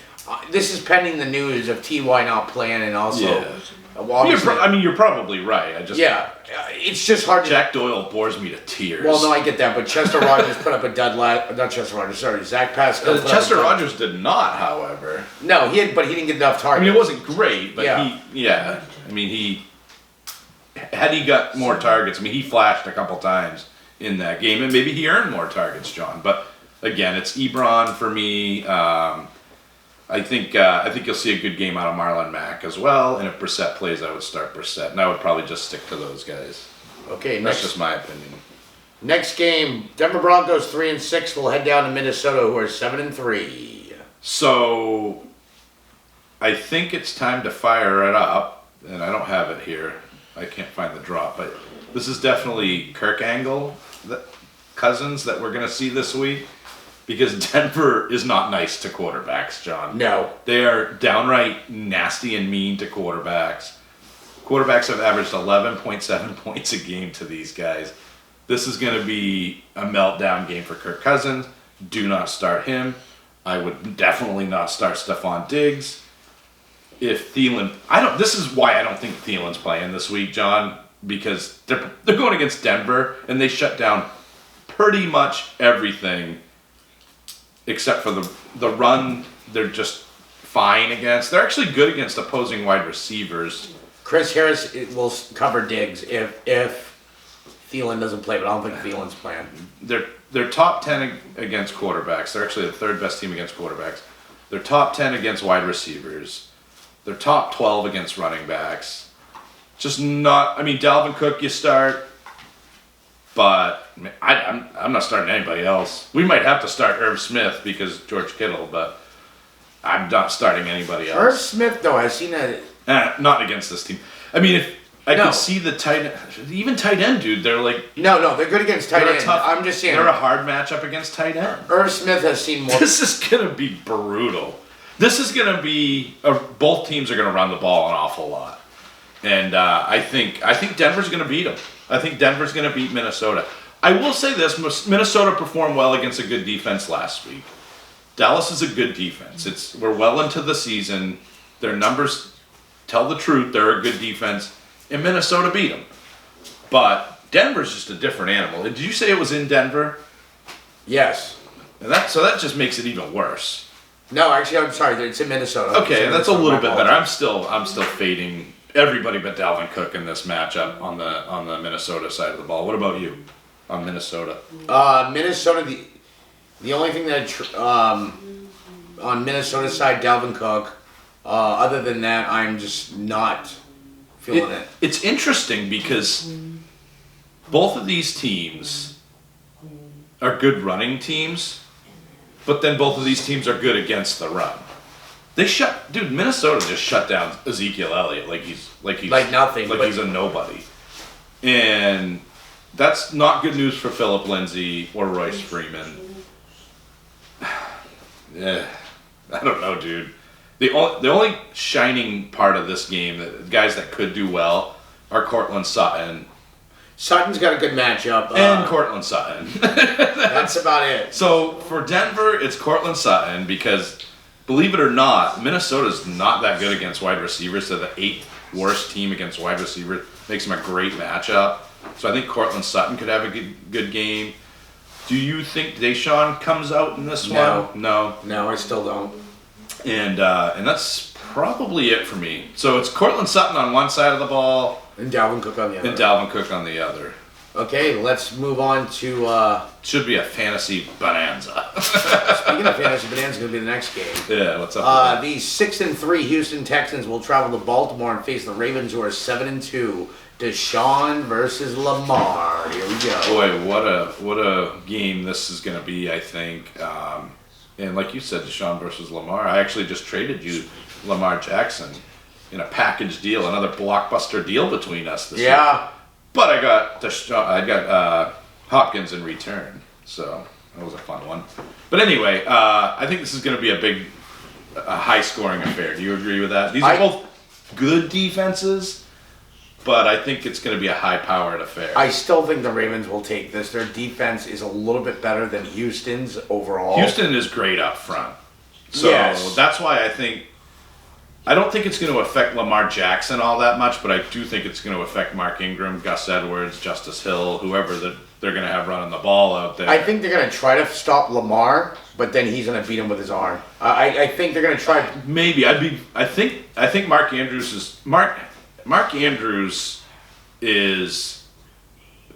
this is pending the news of Ty not playing, and also. Yeah. You're probably right. It's just hard. Jack Doyle bores me to tears. Well, no, I get that, but Chester Rogers put up a dud not Chester Rogers. Sorry, Zach Pascal. Chester Rogers did not, however. No, but he didn't get enough targets. I mean, it wasn't great, but yeah. Had he got more targets, he flashed a couple times in that game, and maybe he earned more targets, John. But again, it's Ebron for me. I think you'll see a good game out of Marlon Mack as well. And if Brissett plays, I would start Brissett, and I would probably just stick to those guys. Okay, that's just my opinion. Next game, Denver Broncos 3-6 will head down to Minnesota, who are 7-3. So, I think it's time to fire it up, and I don't have it here. I can't find the drop, but this is definitely Kirk Angle Cousins that we're going to see this week. Because Denver is not nice to quarterbacks, John. No. They are downright nasty and mean to quarterbacks. Quarterbacks have averaged 11.7 points a game to these guys. This is going to be a meltdown game for Kirk Cousins. Do not start him. I would definitely not start Stephon Diggs. If Thielen... This is why I don't think Thielen's playing this week, John. Because they're going against Denver, and they shut down pretty much everything except for the run. They're just fine against. They're actually good against opposing wide receivers. Chris Harris will cover Diggs if Thielen doesn't play, but I don't think Thielen's playing. They're top 10 against quarterbacks. They're actually the third best team against quarterbacks. They're top 10 against wide receivers. They're top 12 against running backs. Just not... Dalvin Cook you start, but I'm not starting anybody else. We might have to start Irv Smith because George Kittle, but I'm not starting anybody else. Irv Smith, though, I've seen that... not against this team. If I could see the tight end, even tight end, dude, they're like... No, they're good against tight end. I'm just saying... They're a hard matchup against tight end. Irv Smith has seen more... This is going to be brutal. This is going to be... both teams are going to run the ball an awful lot. And I think Denver's going to beat them. I think Denver's going to beat Minnesota. I will say this, Minnesota performed well against a good defense last week. Dallas is a good defense. We're well into the season. Their numbers tell the truth. They're a good defense. And Minnesota beat them. But Denver's just a different animal. Did you say it was in Denver? Yes. So that just makes it even worse. No, actually, I'm sorry. It's in Minnesota. Okay, that's a little bit better. I'm still fading everybody but Dalvin Cook in this matchup on the Minnesota side of the ball. What about you on Minnesota? Minnesota, the only thing that on Minnesota's side, Dalvin Cook. Other than that, I'm just not feeling it. It's interesting because both of these teams are good running teams, but then both of these teams are good against the run. Minnesota just shut down Ezekiel Elliott like he's nothing, like he's a nobody, and that's not good news for Phillip Lindsay or Royce Freeman. Yeah, I don't know, dude. The only shining part of this game, the guys that could do well, are Cortland Sutton. Sutton's got a good matchup. And Cortland Sutton. That's about it. So for Denver, it's Cortland Sutton because, believe it or not, Minnesota's not that good against wide receivers. They're the 8th worst team against wide receivers. Makes them a great matchup. So I think Cortland Sutton could have a good game. Do you think Deshaun comes out in this one? No, I still don't. And that's probably it for me. So it's Cortland Sutton on one side of the ball. And Dalvin Cook on the other. And Dalvin Cook on the other. Okay, let's move on to... Should be a fantasy bonanza. Speaking of fantasy bonanza, going to be the next game. Yeah, what's up with that? The 6-3 Houston Texans will travel to Baltimore and face the Ravens, who are 7-2. Deshaun versus Lamar. Here we go. Boy, what a game this is going to be, I think. And like you said, Deshaun versus Lamar. I actually just traded you Lamar Jackson in a package deal, another blockbuster deal between us this year. But I got Hopkins in return, so that was a fun one. But anyway, I think this is going to be a high-scoring affair. Do you agree with that? These are both good defenses, but I think it's going to be a high-powered affair. I still think the Ravens will take this. Their defense is a little bit better than Houston's overall. Houston is great up front. So yes. That's why I don't think it's going to affect Lamar Jackson all that much, but I do think it's going to affect Mark Ingram, Gus Edwards, Justice Hill, whoever they're going to have running the ball out there. I think they're going to try to stop Lamar, but then he's going to beat him with his arm. I think they're going to try. Maybe I think Mark Andrews is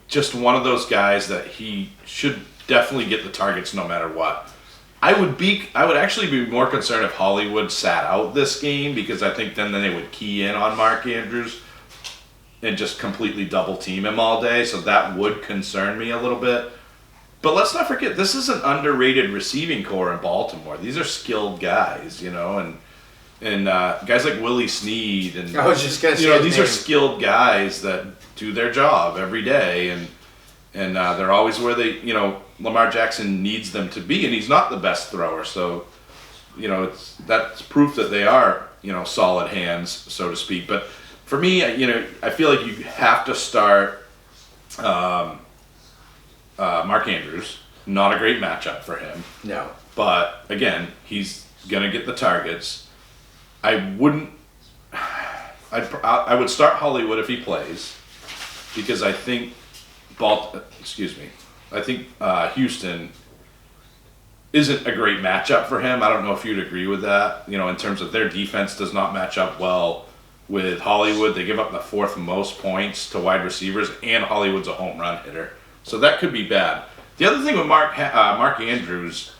just one of those guys that he should definitely get the targets no matter what. I would actually be more concerned if Hollywood sat out this game, because I think then they would key in on Mark Andrews and just completely double team him all day. So that would concern me a little bit. But let's not forget, this is an underrated receiving core in Baltimore. These are skilled guys, and guys like Willie Snead and I was just gonna say these are skilled guys that do their job every day, and they're always where Lamar Jackson needs them to be, and he's not the best thrower, so that's proof that they are solid hands, so to speak. But for me, I feel like you have to start Mark Andrews. Not a great matchup for him. No, but again, he's gonna get the targets. I would start Hollywood if he plays, because I think Houston isn't a great matchup for him. I don't know if you'd agree with that. In terms of their defense does not match up well with Hollywood. They give up the 4th most points to wide receivers, and Hollywood's a home run hitter, so that could be bad. The other thing with Mark Andrews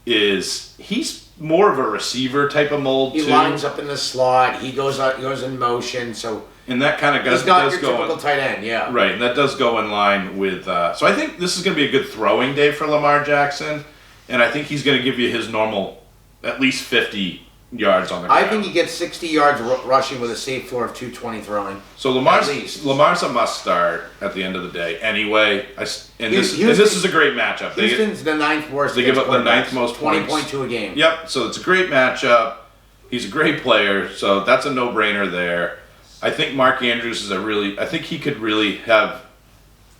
is he's more of a receiver type of mold. He lines up in the slot. He goes in motion. So. And that kind of he's not your typical tight end, yeah. Right, and that does go in line with... so I think this is going to be a good throwing day for Lamar Jackson, and I think he's going to give you his normal at least 50 yards on the ground. I think he gets 60 yards rushing with a safe floor of 220 throwing. So Lamar's a must-start at the end of the day anyway, this is a great matchup. Houston's the 9th worst. They give up the 9th most points. 20.2 a game. Yep, so it's a great matchup. He's a great player, so that's a no-brainer there. I think Mark Andrews I think he could really have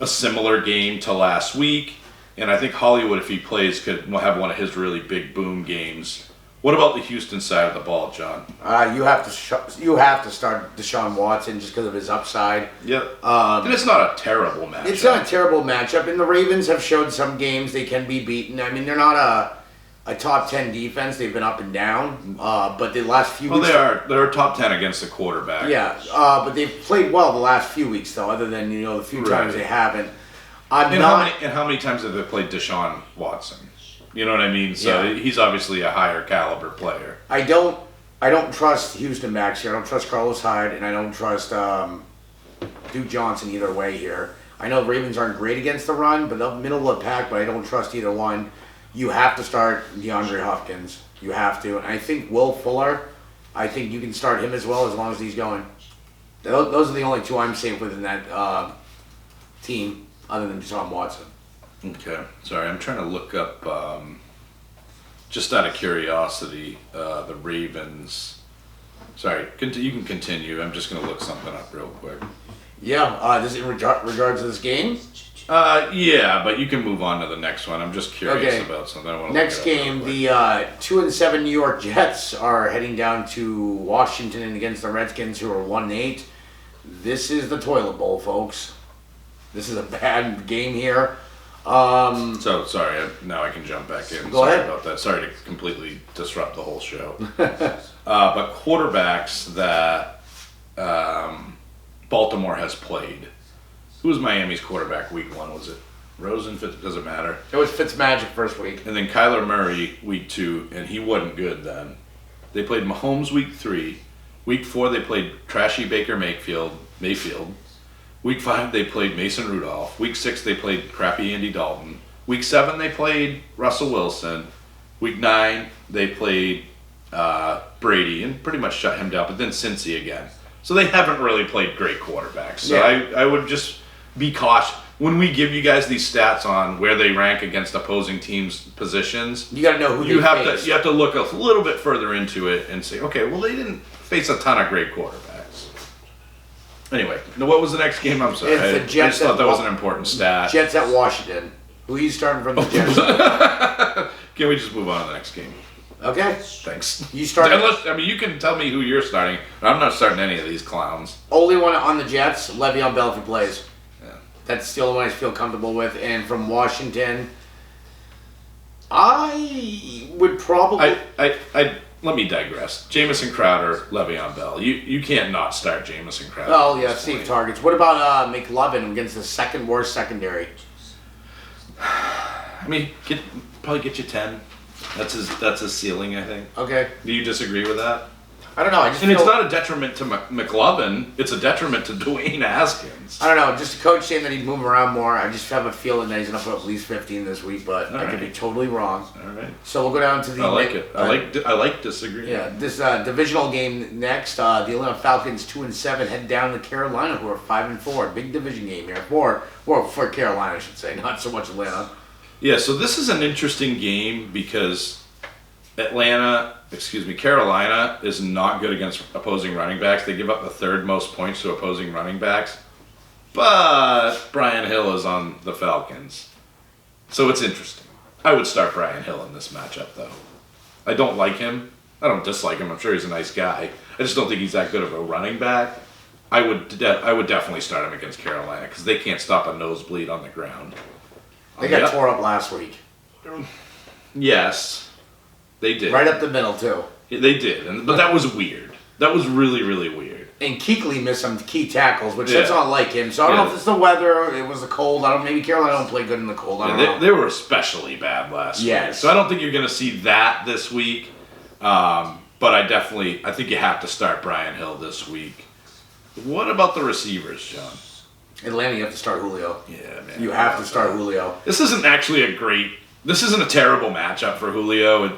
a similar game to last week. And I think Hollywood, if he plays, could have one of his really big boom games. What about the Houston side of the ball, John? You have to start Deshaun Watson just because of his upside. Yep. And it's not a terrible matchup. It's not a terrible matchup, and the Ravens have showed some games they can be beaten. I mean, they're not a top 10 defense. They've been up and down, but the last few weeks... They're top 10 against the quarterback. Yeah, but they've played well the last few weeks, though, other than, the few times they haven't. How many times have they played Deshaun Watson? You know what I mean? So he's obviously a higher caliber player. I don't trust Houston backs here. I don't trust Carlos Hyde, and I don't trust Duke Johnson either way here. I know the Ravens aren't great against the run, but they're middle of the pack, but I don't trust either one. You have to start DeAndre Hopkins. You have to. And I think Will Fuller, I think you can start him as well as long as he's going. Those are the only two I'm safe with in that team other than Deshaun Watson. Okay. Sorry, I'm trying to look up, just out of curiosity, the Ravens. Sorry, you can continue. I'm just going to look something up real quick. Yeah, this in regards to this game? Yeah, but you can move on to the next one. I'm just curious about something. I want to next game, the 2-7 New York Jets are heading down to Washington and against the Redskins, who are 1-8. This is the toilet bowl, folks. This is a bad game here. So sorry, now I can jump back in. Go ahead. Sorry about that. Sorry to completely disrupt the whole show. But quarterbacks that Baltimore has played. Who was Miami's quarterback week 1? Was it Rosen? Doesn't matter. It was Fitzmagic first week. And then Kyler Murray week 2, and he wasn't good then. They played Mahomes week 3. Week 4 they played trashy Baker Mayfield. Week 5 they played Mason Rudolph. Week 6 they played crappy Andy Dalton. Week 7 they played Russell Wilson. Week 9 they played Brady and pretty much shut him down. But then Cincy again. So they haven't really played great quarterbacks. So I would just be cautious. When we give you guys these stats on where they rank against opposing teams' positions, you got to know who you have to look a little bit further into it and say, okay, well they didn't face a ton of great quarterbacks. Anyway, what was the next game? I'm sorry, I just thought that was an important stat. Jets at Washington. Who are you starting from the Jets? Can we just move on to the next game? Okay. Thanks. You start. You can tell me who you're starting. But I'm not starting any of these clowns. Only one on the Jets, Le'Veon Bell if he plays. Yeah. That's the only one I feel comfortable with. And from Washington, I would probably. Let me digress. Jamison Crowder, Le'Veon Bell. You can't not start Jamison Crowder. Oh yeah, safe targets. What about McLovin against the second worst secondary? I mean, probably get you 10. That's his ceiling, I think. Okay. Do you disagree with that? I don't know. It's not a detriment to McLovin. It's a detriment to Dwayne Haskins. I don't know. Just a coach saying that he'd move around more. I just have a feeling that he's going to put at least 15 this week, but I could be totally wrong. All right. So we'll go down to the... I like it. I like disagreeing. Yeah, this divisional game next. The Atlanta Falcons 2-7 head down to Carolina, who are 5-4. Big division game here for Carolina, I should say, not so much Atlanta. Yeah, so this is an interesting game because Carolina is not good against opposing running backs. They give up the third most points to opposing running backs. But Brian Hill is on the Falcons. So it's interesting. I would start Brian Hill in this matchup, though. I don't like him. I don't dislike him. I'm sure he's a nice guy. I just don't think he's that good of a running back. I would definitely start him against Carolina because they can't stop a nosebleed on the ground. They got tore up last week. Yes, they did. Right up the middle, too. Yeah, they did, but that was weird. That was really, really weird. And Kuechly missed some key tackles, which that's not like him. So I don't know if it's the weather, it was the cold. Maybe Carolina don't play good in the cold. I don't know. They were especially bad last week. So I don't think you're going to see that this week. But I think you have to start Brian Hill this week. What about the receivers, John? Atlanta, you have to start Julio. Yeah, man. You have to start Julio. This isn't a terrible matchup for Julio.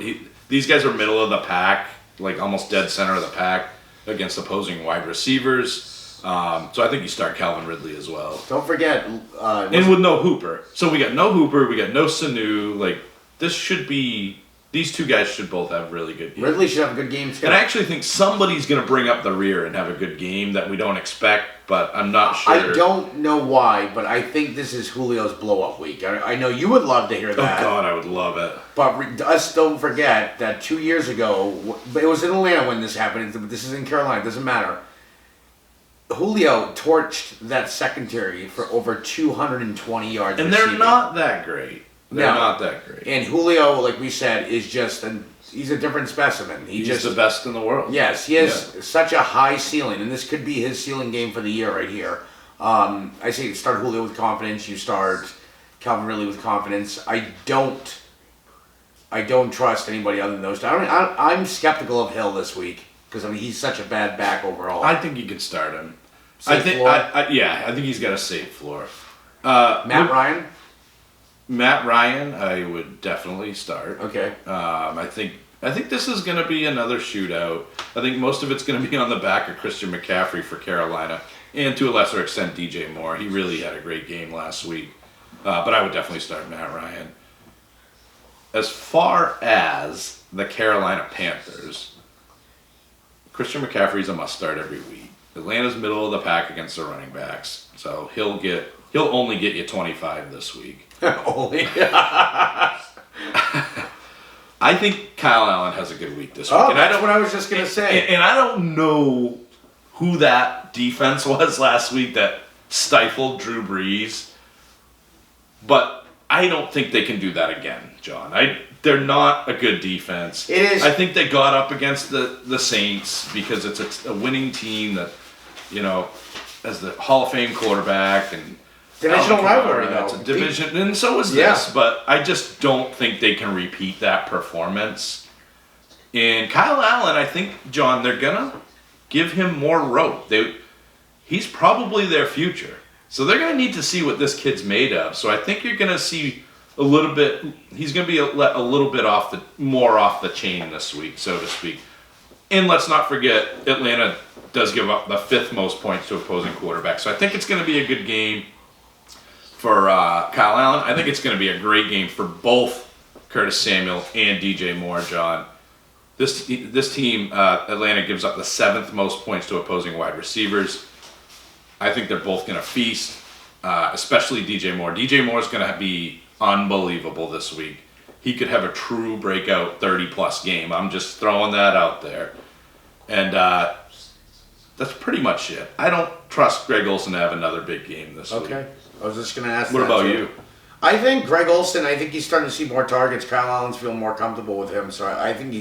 These guys are middle of the pack, like almost dead center of the pack against opposing wide receivers. So I think you start Calvin Ridley as well. Don't forget. And with no Hooper. So we got no Hooper, we got no Sanu. Like, these two guys should both have really good games. Ridley should have a good game too. And I actually think somebody's going to bring up the rear and have a good game that we don't expect. but I'm not sure. I don't know why, but I think this is Julio's blow-up week. I know you would love to hear that. Oh, God, I would love it. But us don't forget that 2 years ago, it was in Atlanta when this happened, but this is in Carolina, it doesn't matter. Julio torched that secondary for over 220 yards And receiving. they're not that great. They're No. not that great. And Julio, like we said, is just he's a different specimen. He's the best in the world. Yes, he has such a high ceiling, and this could be his ceiling game for the year right here. I say start Julio with confidence. You start Calvin Ridley with confidence. I don't trust anybody other than those two. I'm skeptical of Hill this week because he's such a bad back overall. I think you could start him. Safe floor? I think he's got a safe floor. Matt Ryan. Matt Ryan, I would definitely start. Okay. I think this is going to be another shootout. I think most of it's going to be on the back of Christian McCaffrey for Carolina, and to a lesser extent DJ Moore. He really had a great game last week, but I would definitely start Matt Ryan. As far as the Carolina Panthers, Christian McCaffrey's a must-start every week. Atlanta's middle of the pack against the running backs, so he'll only get you 25 this week. Only. I think Kyle Allen has a good week this week. Oh, and that's what I was just gonna say. And I don't know who that defense was last week that stifled Drew Brees, but I don't think they can do that again, John. They're not a good defense. It is. I think they got up against the Saints because it's a winning team that, as the Hall of Fame quarterback and Divisional rivalry, though. it's a division, and so is this. But I just don't think they can repeat that performance. And Kyle Allen, I think, John, they're gonna give him more rope. He's probably their future, so they're gonna need to see what this kid's made of. So I think you're gonna see a little bit. He's gonna be a little bit more off the chain this week, so to speak. And let's not forget, Atlanta does give up the 5th most points to opposing quarterbacks. So I think it's gonna be a good game for Kyle Allen. I think it's going to be a great game for both Curtis Samuel and DJ Moore, John. This team, Atlanta, gives up the 7th most points to opposing wide receivers. I think they're both going to feast, especially DJ Moore. DJ Moore's going to be unbelievable this week. He could have a true breakout 30-plus game. I'm just throwing that out there. And that's pretty much it. I don't trust Greg Olsen to have another big game this week. Okay. I was just going to ask What that about too. you? I think Greg Olsen, I think he's starting to see more targets. Kyle Allen's feeling more comfortable with him, so I think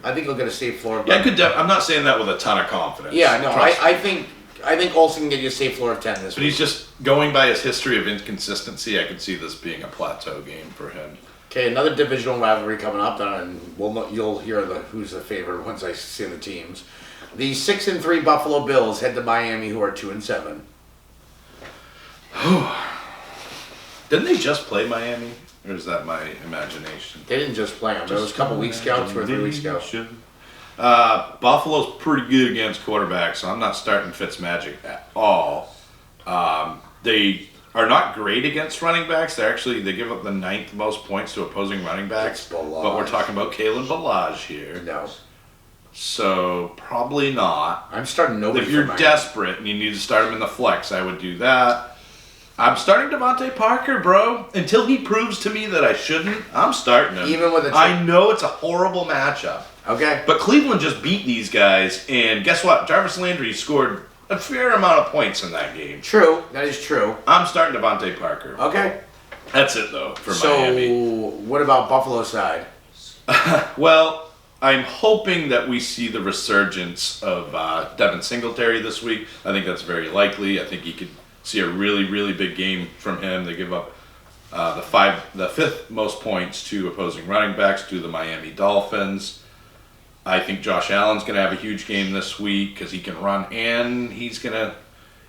I think he'll get a safe floor. Yeah, I'm not saying that with a ton of confidence. Yeah, no, Trust me. I think Olsen can get you a safe floor of 10 this But week. he's just going by his history of inconsistency. I could see this being a plateau game for him. Okay, another divisional rivalry coming up, and you'll hear who's the favorite once I see the teams. The 6-3 Buffalo Bills head to Miami, who are 2-7. Didn't they just play Miami? Or is that my imagination? They didn't just play them. It was a couple weeks ago, 2 or 3 weeks ago. Buffalo's pretty good against quarterbacks, so I'm not starting Fitzmagic at all. They are not great against running backs. They give up the 9th most points to opposing running backs. That's Balazs. But we're talking about Kalen Balazs here. No. So probably not. I'm starting nobody If you're for Miami. desperate and you need to start him in the flex, I would do that. I'm starting Devontae Parker, bro. Until he proves to me that I shouldn't, I'm starting him. Even with I know it's a horrible matchup. Okay. But Cleveland just beat these guys, and guess what? Jarvis Landry scored a fair amount of points in that game. True. That is true. I'm starting Devontae Parker. Okay. That's it, though, for So, Miami. what about Buffalo side? Well, I'm hoping that we see the resurgence of Devin Singletary this week. I think that's very likely. I think you could see a really, really big game from him. They give up the 5th most points to opposing running backs to the Miami Dolphins. I think Josh Allen's going to have a huge game this week because he can run, and he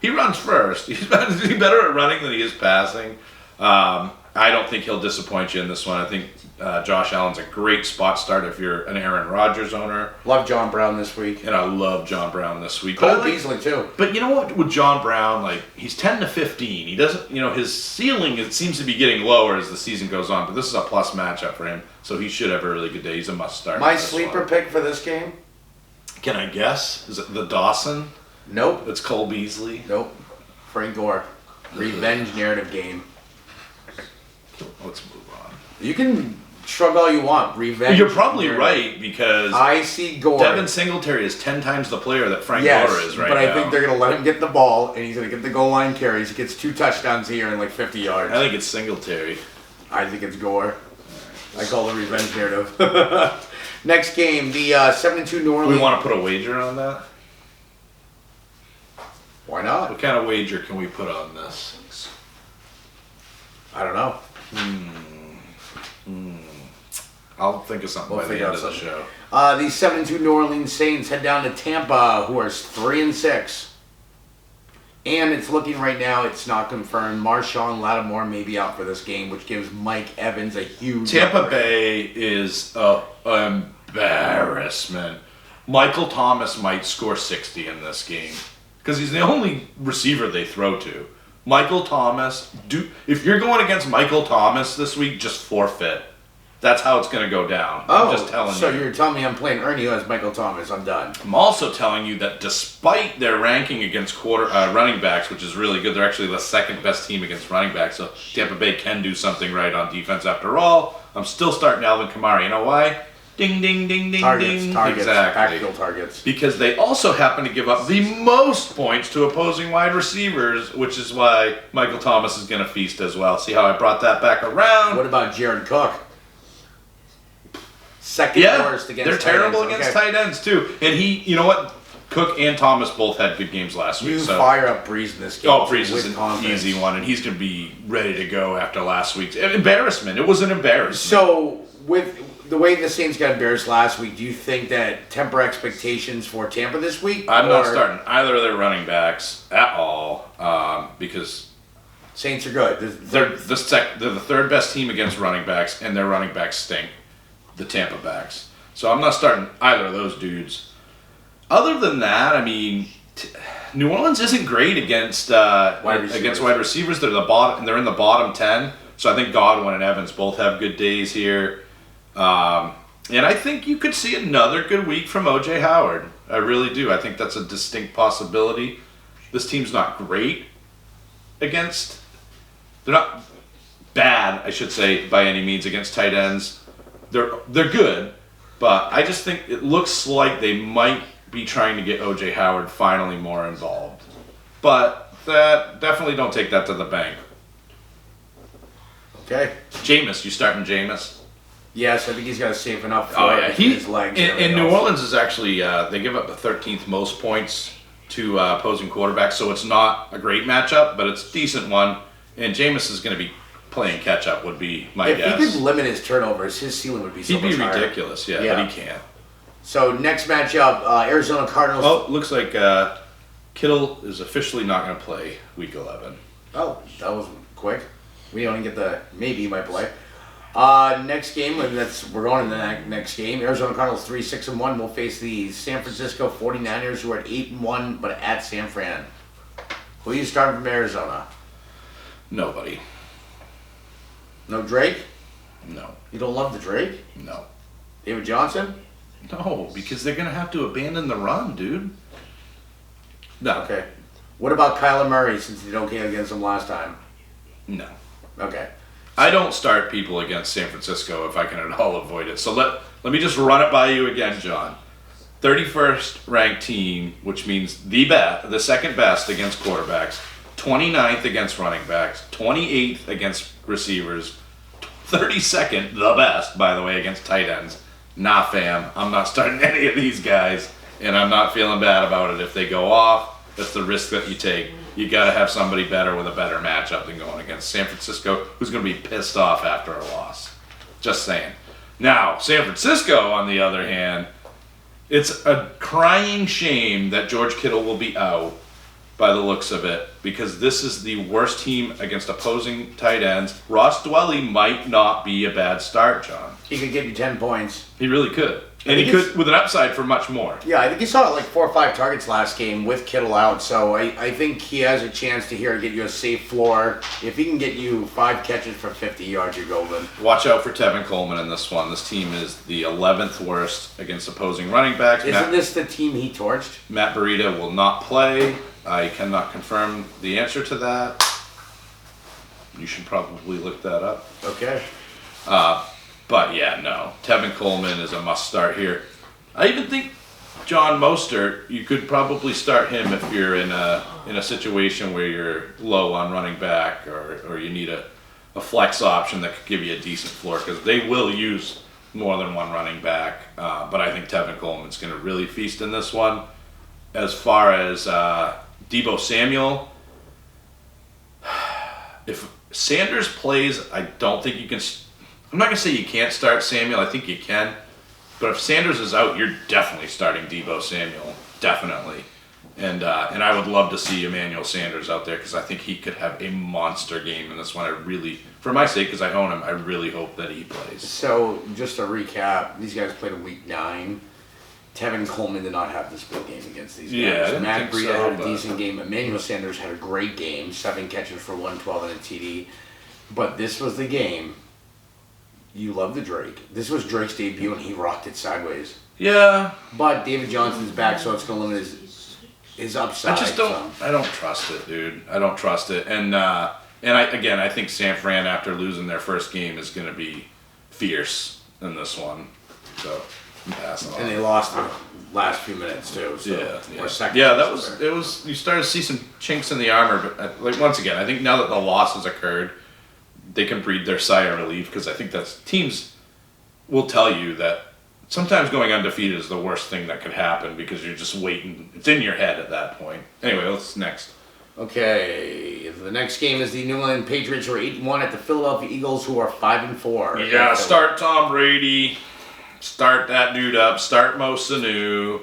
runs first. He's better at running than he is passing. I don't think he'll disappoint you in this one. I think Josh Allen's a great spot start if you're an Aaron Rodgers owner. Love John Brown this week. And I love John Brown this week. Cole Beasley too. But you know what? With John Brown, he's 10-15. He doesn't, his ceiling it seems to be getting lower as the season goes on. But this is a plus matchup for him, so he should have a really good day. He's a must start. My sleeper pick for this game. Can I guess? Is it the Dawson? Nope. It's Cole Beasley. Nope. Frank Gore. Revenge narrative game. Let's move on. You can shrug all you want. Revenge. You're probably narrative. right because I see Gore. Devin Singletary is 10 times the player that Frank Yes, Gore is right but now. I think they're going to let him get the ball, and he's going to get the goal line carries. He gets 2 touchdowns here and like 50 yards. I think it's Singletary. I think it's Gore. I call it revenge narrative. Next game, the 7-2 New Orleans. We want to put a wager on that? Why not? What kind of wager can we put on this? I don't know. I'll think of something We'll by the figure end out of the something. show. The 7-2 New Orleans Saints head down to Tampa, who are 3-6. And it's looking right now, it's not confirmed. Marshawn Lattimore may be out for this game, which gives Mike Evans a huge Tampa upgrade. Bay is an embarrassment. Michael Thomas might score 60 in this game because he's the only receiver they throw to. Michael Thomas, if you're going against Michael Thomas this week, just forfeit. That's how it's going to go down. I'm just telling you. So you're telling me I'm playing Ernie who has Michael Thomas. I'm done. I'm also telling you that despite their ranking against running backs, which is really good, they're actually the second best team against running backs, so Tampa Bay can do something right on defense after all. I'm still starting Alvin Kamara. You know why? Ding, ding, ding, ding, ding. Targets, exactly. backfield targets. Because they also happen to give up the most points to opposing wide receivers, which is why Michael Thomas is going to feast as well. See how I brought that back around? What about Jared Cook? Second worst against they're terrible against tight ends too. And you know what? Cook and Thomas both had good games last week. You So fire up Breeze in this game. Oh, Breeze is with an confidence. easy one, and he's going to be ready to go after last week's embarrassment. It was an embarrassment. So, with the way the Saints got embarrassed last week, do you think that temper expectations for Tampa this week? I'm not starting either of their running backs at all because Saints are good. they're the third best team against running backs, and their running backs stink. The Tampa backs. So I'm not starting either of those dudes. Other than that, I mean, New Orleans isn't great against wide receivers. They're the bottom, and they're in the bottom 10. So I think Godwin and Evans both have good days here. And I think you could see another good week from O.J. Howard. I really do. I think that's a distinct possibility. This team's not great against... They're not bad, I should say, by any means against tight ends. They're good, but I just think it looks like they might be trying to get O.J. Howard finally more involved. But that definitely don't take that to the bank. Okay. Jameis, you starting Jameis? Yes, I think he's got a safe enough His legs. And New Orleans is actually they give up the 13th most points to opposing quarterbacks, so it's not a great matchup, but it's a decent one. And Jameis is going to be playing catch up. Would be my guess. If he could limit his turnovers, his ceiling would be so He'd much be higher. ridiculous, but he can't. So next matchup, Arizona Cardinals. Oh, looks like Kittle is officially not going to play Week 11. Oh, that was quick. We don't even get the maybe he might play. Next game, we're going to the next game. Arizona Cardinals 3-6-1 will face the San Francisco 49ers, who are at 8-1, but at San Fran. Who are you starting from Arizona? Nobody. No Drake? No. You don't love the Drake? No. David Johnson? No, because they're going to have to abandon the run, dude. No. Okay. What about Kyler Murray, since he did okay against him last time? No. Okay. I don't start people against San Francisco if I can at all avoid it. So let me just run it by you again, John. 31st ranked team, which means the second best against quarterbacks, 29th against running backs, 28th against receivers, 32nd, the best, by the way, against tight ends. Nah, fam, I'm not starting any of these guys, and I'm not feeling bad about it if they go off. That's the risk that you take. You got to have somebody better with a better matchup than going against San Francisco, who's going to be pissed off after a loss. Just saying. Now, San Francisco, on the other hand, it's a crying shame that George Kittle will be out by the looks of it, because this is the worst team against opposing tight ends. Ross Dwelly might not be a bad start, John. He could get you 10 points. He really could. And he could, with an upside for much more. Yeah, I think he saw like 4 or 5 targets last game with Kittle out, so I think he has a chance to here get you a safe floor. If he can get you 5 catches for 50 yards, you're golden. Watch out for Tevin Coleman in this one. This team is the 11th worst against opposing running backs. Isn't this the team he torched? Matt Breida will not play. I cannot confirm the answer to that. You should probably look that up. Okay. But yeah, no. Tevin Coleman is a must start here. I even think John Mostert, you could probably start him if you're in a situation where you're low on running back or you need a flex option that could give you a decent floor, because they will use more than one running back. But I think Tevin Coleman's going to really feast in this one. As far as Deebo Samuel, if Sanders plays, I don't think you can. I'm not going to say you can't start Samuel. I think you can. But if Sanders is out, you're definitely starting Deebo Samuel. Definitely. And I would love to see Emmanuel Sanders out there, because I think he could have a monster game in this one. I really, for my sake, because I own him, I really hope that he plays. So, just to recap, these guys played in week 9. Tevin Coleman did not have this big game against these guys. Yeah, Matt Breida had a decent game. Emmanuel Sanders had a great game. 7 catches for 112 and a TD. But this was the game. You love the Drake. This was Drake's debut, and he rocked it sideways. Yeah. But David Johnson's back, so it's going to limit his upside. I just don't. I don't trust it, dude. I don't trust it. And I think San Fran, after losing their first game, is going to be fierce in this one. So I'm passing on. And they lost the last few minutes too. So, yeah. Or seconds. Yeah, that was it. Was you started to see some chinks in the armor, but like once again, I think now that the loss has occurred, they can breathe their sigh of relief, because I think that's teams will tell you that sometimes going undefeated is the worst thing that could happen, because you're just waiting. It's in your head at that point. Anyway, what's next? Okay, the next game is the New England Patriots, who are 8-1 at the Philadelphia Eagles, who are 5-4. Yeah, start Tom Brady. Start that dude up. Start Mo Sanu.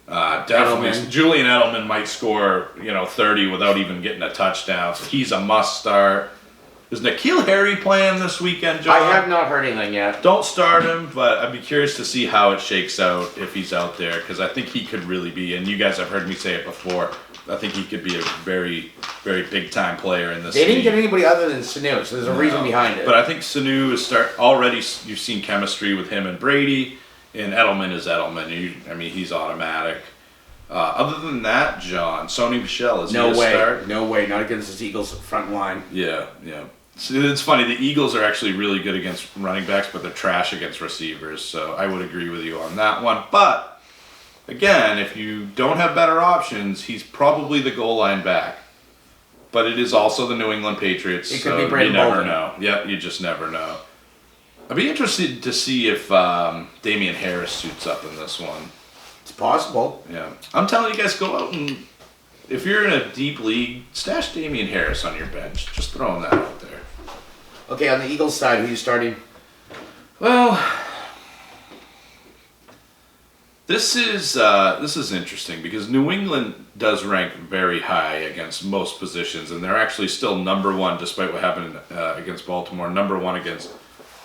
Definitely, Edelman. Julian Edelman might score 30 without even getting a touchdown. So he's a must start. Is N'Keal Harry playing this weekend, John? I have not heard anything yet. Don't start him, but I'd be curious to see how it shakes out if he's out there, because I think he could really be, and you guys have heard me say it before, I think he could be a very, very big-time player in this They didn't league. get anybody other than Sanu, so there's a reason behind it. But I think Sanu is already, you've seen chemistry with him and Brady, and Edelman is Edelman. He's automatic. Other than that, John, Sony Michel, is he a start? No way, not against this Eagles front line. Yeah. So it's funny, the Eagles are actually really good against running backs, but they're trash against receivers, so I would agree with you on that one. But, again, if you don't have better options, he's probably the goal line back. But it is also the New England Patriots, It could so be Brandon you never Bolden. know. Yep, you just never know. I'd be interested to see if Damian Harris suits up in this one. It's possible. Yeah. I'm telling you guys, go out and, if you're in a deep league, stash Damian Harris on your bench. Just throwing that out there. Okay, on the Eagles side, who are you starting? Well, this is interesting, because New England does rank very high against most positions, and they're actually still number 1, despite what happened against Baltimore. Number 1 against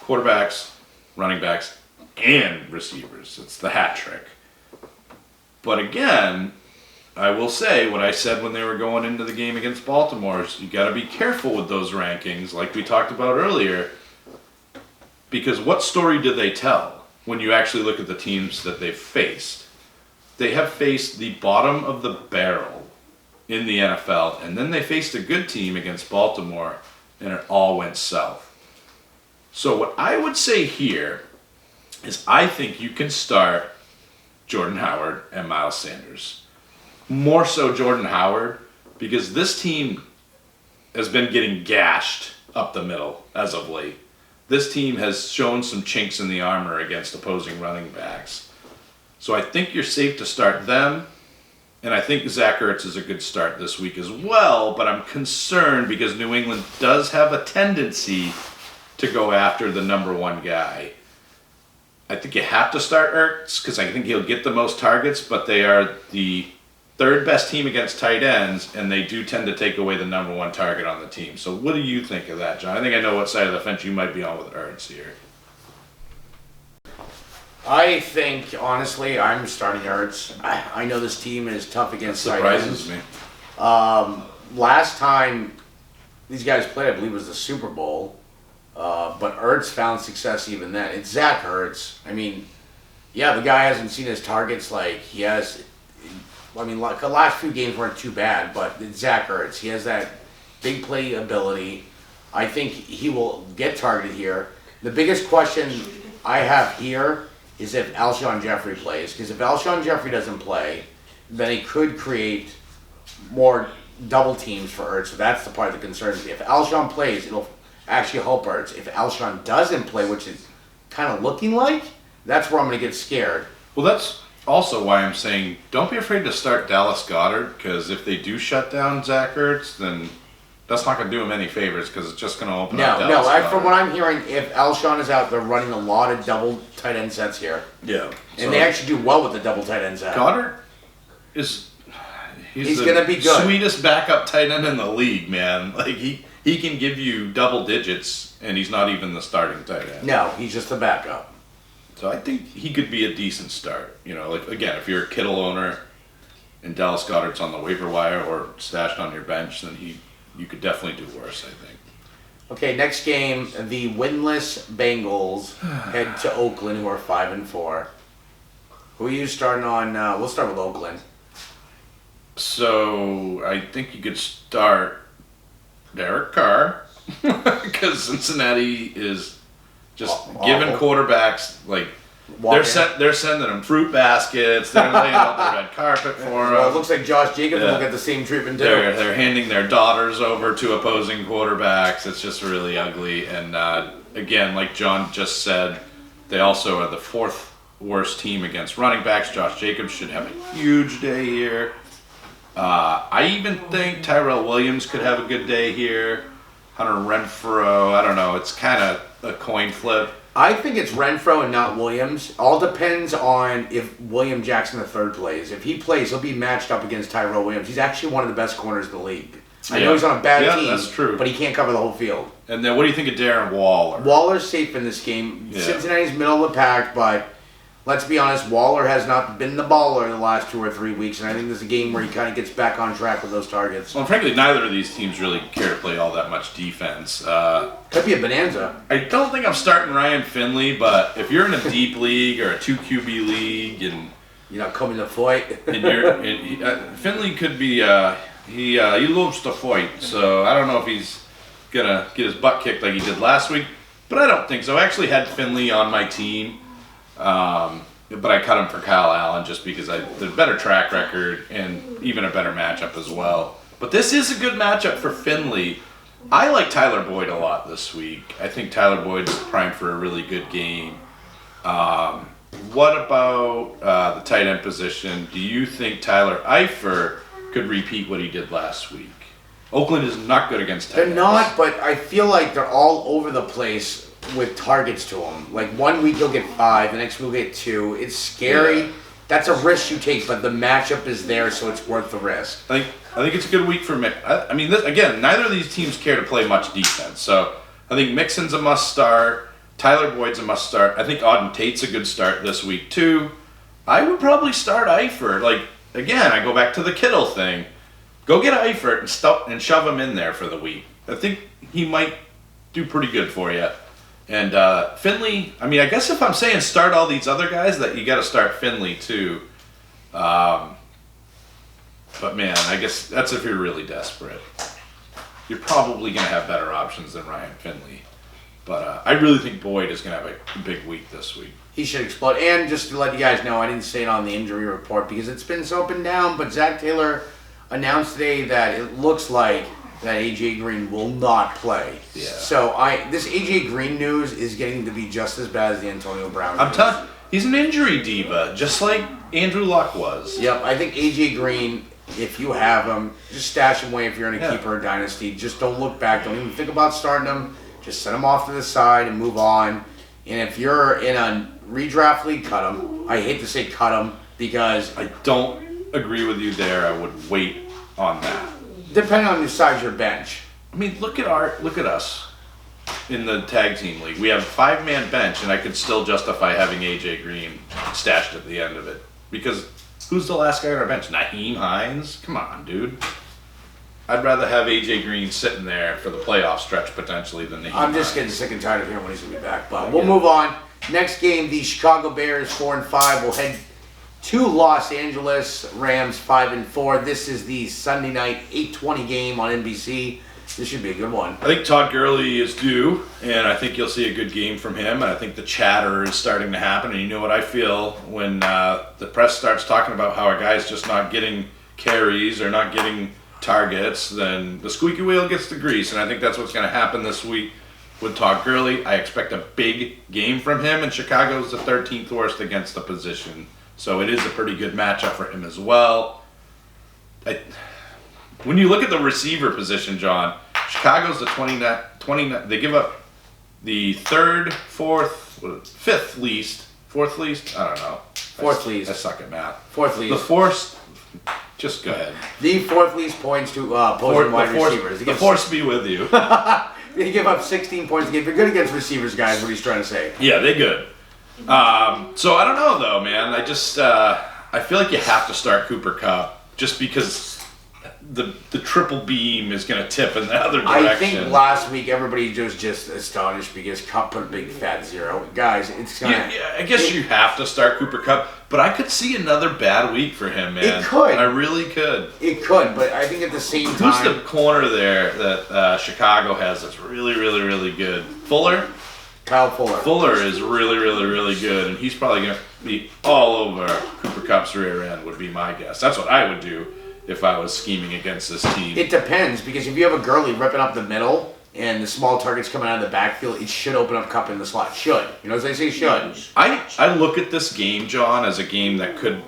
quarterbacks, running backs, and receivers. It's the hat trick. But again, I will say what I said when they were going into the game against Baltimore is you got to be careful with those rankings, like we talked about earlier, because what story do they tell when you actually look at the teams that they've faced? They have faced the bottom of the barrel in the NFL, and then they faced a good team against Baltimore, and it all went south. So what I would say here is I think you can start Jordan Howard and Miles Sanders. More so Jordan Howard, because this team has been getting gashed up the middle as of late. This team has shown some chinks in the armor against opposing running backs. So I think you're safe to start them, and I think Zach Ertz is a good start this week as well, but I'm concerned because New England does have a tendency to go after the number 1 guy. I think you have to start Ertz because I think he'll get the most targets, but they are the 3rd best team against tight ends, and they do tend to take away the number 1 target on the team. So what do you think of that, John? I think I know what side of the fence you might be on with Ertz here. I think, honestly, I'm starting Hurts. I know this team is tough against tight Surprises ends. me. Last time these guys played, I believe, was the Super Bowl. But Ertz found success even then. It's Zach Ertz. I mean, yeah, the guy hasn't seen his targets like he has. I mean, like the last few games weren't too bad, but it's Zach Ertz. He has that big play ability. I think he will get targeted here. The biggest question I have here is if Alshon Jeffrey plays. Because if Alshon Jeffrey doesn't play, then he could create more double teams for Ertz. So that's the part that concerns me. If Alshon plays, it'll actually help Ertz. If Alshon doesn't play, which is kind of looking like, that's where I'm going to get scared. Well, that's also why I'm saying don't be afraid to start Dallas Goedert, because if they do shut down Zach Ertz, then that's not going to do him any favors because it's just going to open up Dallas Goedert. From what I'm hearing, if Alshon is out, they're running a lot of double tight end sets here. Yeah. And they actually do well with the double tight end set. Goddard is... He's going to be good. Sweetest backup tight end in the league, man. Like, he can give you double digits, and he's not even the starting tight end. No, he's just the backup. So I think he could be a decent start. You know, like, again, if you're a Kittle owner and Dallas Goedert's on the waiver wire or stashed on your bench, then you could definitely do worse, I think. Okay, next game, the winless Bengals head to Oakland, who are 5-4. Who are you starting on? We'll start with Oakland. So I think you could start Derek Carr because Cincinnati is just giving quarterbacks like they're sending them fruit baskets. They're laying out the red carpet for them. Well, it looks like Josh Jacobs will get the same treatment too. They're handing their daughters over to opposing quarterbacks. It's just really ugly. And again, like John just said, they also are the fourth worst team against running backs. Josh Jacobs should have a huge day here. I even think Tyrell Williams could have a good day here. Hunter Renfrow, I don't know. It's kind of a coin flip. I think it's Renfrow and not Williams. All depends on if William Jackson III plays. If he plays, he'll be matched up against Tyrell Williams. He's actually one of the best corners in the league. I know he's on a bad team, that's true. But he can't cover the whole field. And then what do you think of Darren Waller? Waller's safe in this game. Yeah. Cincinnati's middle of the pack, but let's be honest, Waller has not been the baller in the last 2 or 3 weeks, and I think this is a game where he kind of gets back on track with those targets. Well, frankly, neither of these teams really care to play all that much defense. Could be a bonanza. I don't think I'm starting Ryan Finley, but if you're in a deep league or a 2 QB league and you're not coming to fight, and Finley could be he loves to fight, so I don't know if he's gonna get his butt kicked like he did last week, but I don't think so. I actually had Finley on my team. But I cut him for Kyle Allen just because the better track record and even a better matchup as well. But this is a good matchup for Finley. I like Tyler Boyd a lot this week. I think Tyler Boyd's primed for a really good game. What about the tight end position? Do you think Tyler Eifert could repeat what he did last week? Oakland is not good against tight ends. They're not, but I feel like they're all over the place with targets to him. Like 1 week he'll get 5, the next week he'll get 2. It's scary. Yeah. That's a risk you take, but the matchup is there, so it's worth the risk. I think it's a good week for Mick. I mean, again, neither of these teams care to play much defense, so I think Mixon's a must start. Tyler Boyd's a must start. I think Auden Tate's a good start this week too. I would probably start Eifert. Like again, I go back to the Kittle thing. Go get Eifert and shove him in there for the week. I think he might do pretty good for you. And Finley, I mean, I guess if I'm saying start all these other guys, that you got to start Finley too. But man, I guess that's if you're really desperate. You're probably going to have better options than Ryan Finley. But I really think Boyd is going to have a big week this week. He should explode. And just to let you guys know, I didn't say it on the injury report because it's been so up and down, but Zach Taylor announced today that it looks like that A.J. Green will not play. Yeah. So this A.J. Green news is getting to be just as bad as the Antonio Brown news. I'm telling you, he's an injury diva, just like Andrew Luck was. Yep, I think A.J. Green, if you have him, just stash him away if you're in a keeper or dynasty. Just don't look back. Don't even think about starting him. Just set him off to the side and move on. And if you're in a redraft league, cut him. I hate to say cut him because I don't agree with you there. I would wait on that. Depending on the size of your bench. I mean, look at us. in the tag team league. We have a 5-man bench, and I could still justify having AJ Green stashed at the end of it. Because who's the last guy on our bench? Naheem Hines? Come on, dude. I'd rather have AJ Green sitting there for the playoff stretch potentially than Naheem I'm just Hines. getting sick and tired of hearing when he's going to be back. But we'll move on. Next game, the Chicago Bears 4-5 will head to Los Angeles Rams 5-4. This is the Sunday night 8:20 game on NBC. This should be a good one. I think Todd Gurley is due, and I think you'll see a good game from him. And I think the chatter is starting to happen. And you know what I feel when the press starts talking about how a guy's just not getting carries or not getting targets, then the squeaky wheel gets the grease. And I think that's what's going to happen this week with Todd Gurley. I expect a big game from him, and Chicago's the 13th worst against the position. So it is a pretty good matchup for him as well. When you look at the receiver position, John, Chicago's the 29, they give up the fifth least. Fourth least? I don't know. Fourth least. I suck at math. Fourth least. The fourth, just go ahead. The fourth least points to opposing wide receivers. The force be with you. They give up 16 points a game. They're good against receivers, guys, what he's trying to say. Yeah, they're good. So I don't know, though, man. I just, I feel like you have to start Cooper Kupp just because the triple beam is going to tip in the other direction. I think last week everybody was just astonished because Kupp put a big fat 0. Guys, it's going to... Yeah, I guess you have to start Cooper Kupp, but I could see another bad week for him, man. It could. I really could. It could, but I think at the same time... Who's the corner there that Chicago has that's really, really, really good? Fuller? Kyle Fuller. Fuller is really, really, really good, and he's probably going to be all over Cooper Kupp's rear end, would be my guess. That's what I would do if I was scheming against this team. It depends, because if you have a Gurley ripping up the middle and the small targets coming out of the backfield, it should open up Kupp in the slot. Should. You know, as they say, should. I look at this game, John, as a game that could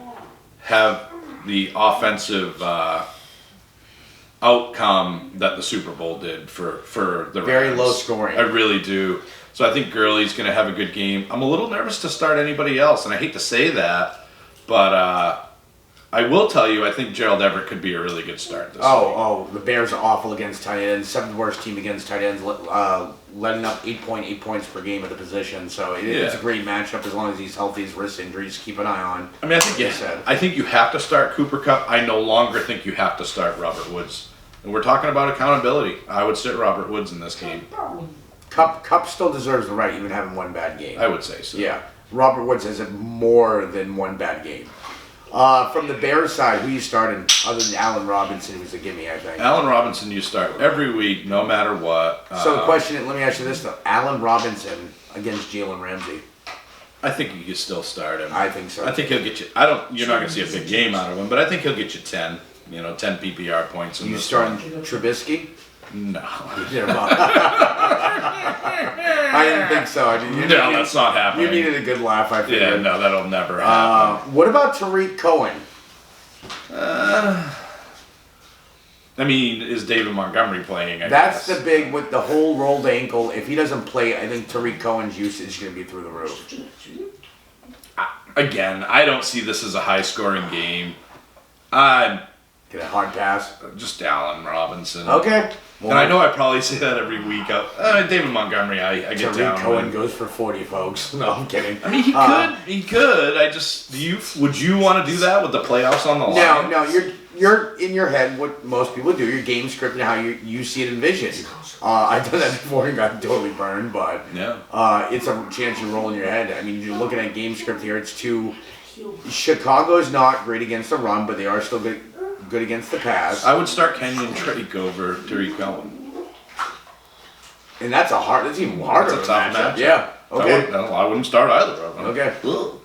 have the offensive outcome that the Super Bowl did for the Rams. Very low scoring. I really do. So I think Gurley's going to have a good game. I'm a little nervous to start anybody else, and I hate to say that, but I will tell you, I think Gerald Everett could be a really good start this week. The Bears are awful against tight ends. 7th worst team against tight ends, letting up 8.8 points per game at the position. So it's a great matchup as long as he's healthy. His wrist injuries, keep an eye on. I mean, I think you have to start Cooper Kupp. I no longer think you have to start Robert Woods. And we're talking about accountability. I would sit Robert Woods in this game. Kupp still deserves the right, even having one bad game. I would say so. Yeah. Robert Woods has more than one bad game. From the Bears side, who you starting other than Allen Robinson, who's a gimme, I think. Allen Robinson, you start every week, no matter what. So the question, let me ask you this though: Allen Robinson against Jalen Ramsey. I think you can still start him. I think so. I think he'll get you. You're not going to see a big game out of him, but I think he'll get you 10. 10 PPR points. You starting Trubisky? No. I didn't think so. No, that's not happening. You needed a good laugh, I figured. Yeah, no, that'll never happen. What about Tariq Cohen? I mean, is David Montgomery playing? That's the big, with the whole rolled ankle. If he doesn't play, I think Tariq Cohen's usage is going to be through the roof. Again, I don't see this as a high-scoring game. Get a hard pass. Just Allen Robinson. Okay. Well, and I know I probably say that every week. David Montgomery, I get down. Tariq Cohen goes for 40, folks. No, I'm kidding. I mean, he could. Would you want to do that with the playoffs on the line? No, you're in your head what most people do. Your game script and how you see it envisioned. I've done that before and got totally burned, but it's a chance you roll in your head. I mean, you're looking at game script here. It's Chicago's not great against the run, but they are still good against the pass. I would start Kenyon Drake over Tariq Cohen. And that's even harder. That's a tough matchup. Yeah. Okay. I wouldn't start either of them. Okay. Ugh.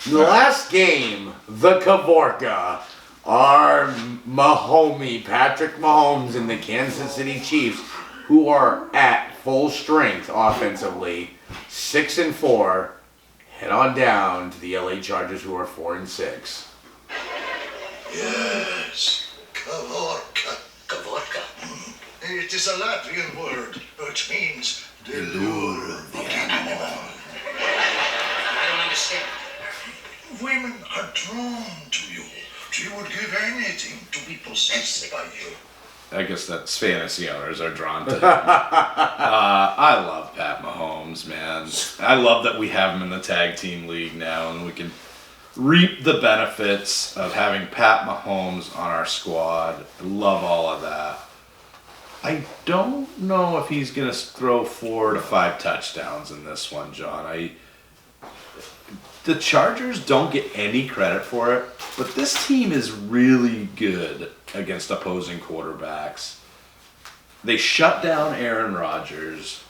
The last game, the Kavorka, our Mahomie, Patrick Mahomes and the Kansas City Chiefs, who are at full strength offensively, 6-4, head on down to the LA Chargers, who are 4-6. Yes, Kavorka. It is a Latvian word which means the lure of the animal. I don't understand. Women are drawn to you. She would give anything to be possessed by you. I guess that's fantasy owners are drawn to him. I love Pat Mahomes, man. I love that we have him in the tag team league now, and we can reap the benefits of having Pat Mahomes on our squad. I love all of that. I don't know if he's going to throw 4 to 5 touchdowns in this one, John. The Chargers don't get any credit for it, but this team is really good against opposing quarterbacks. They shut down Aaron Rodgers.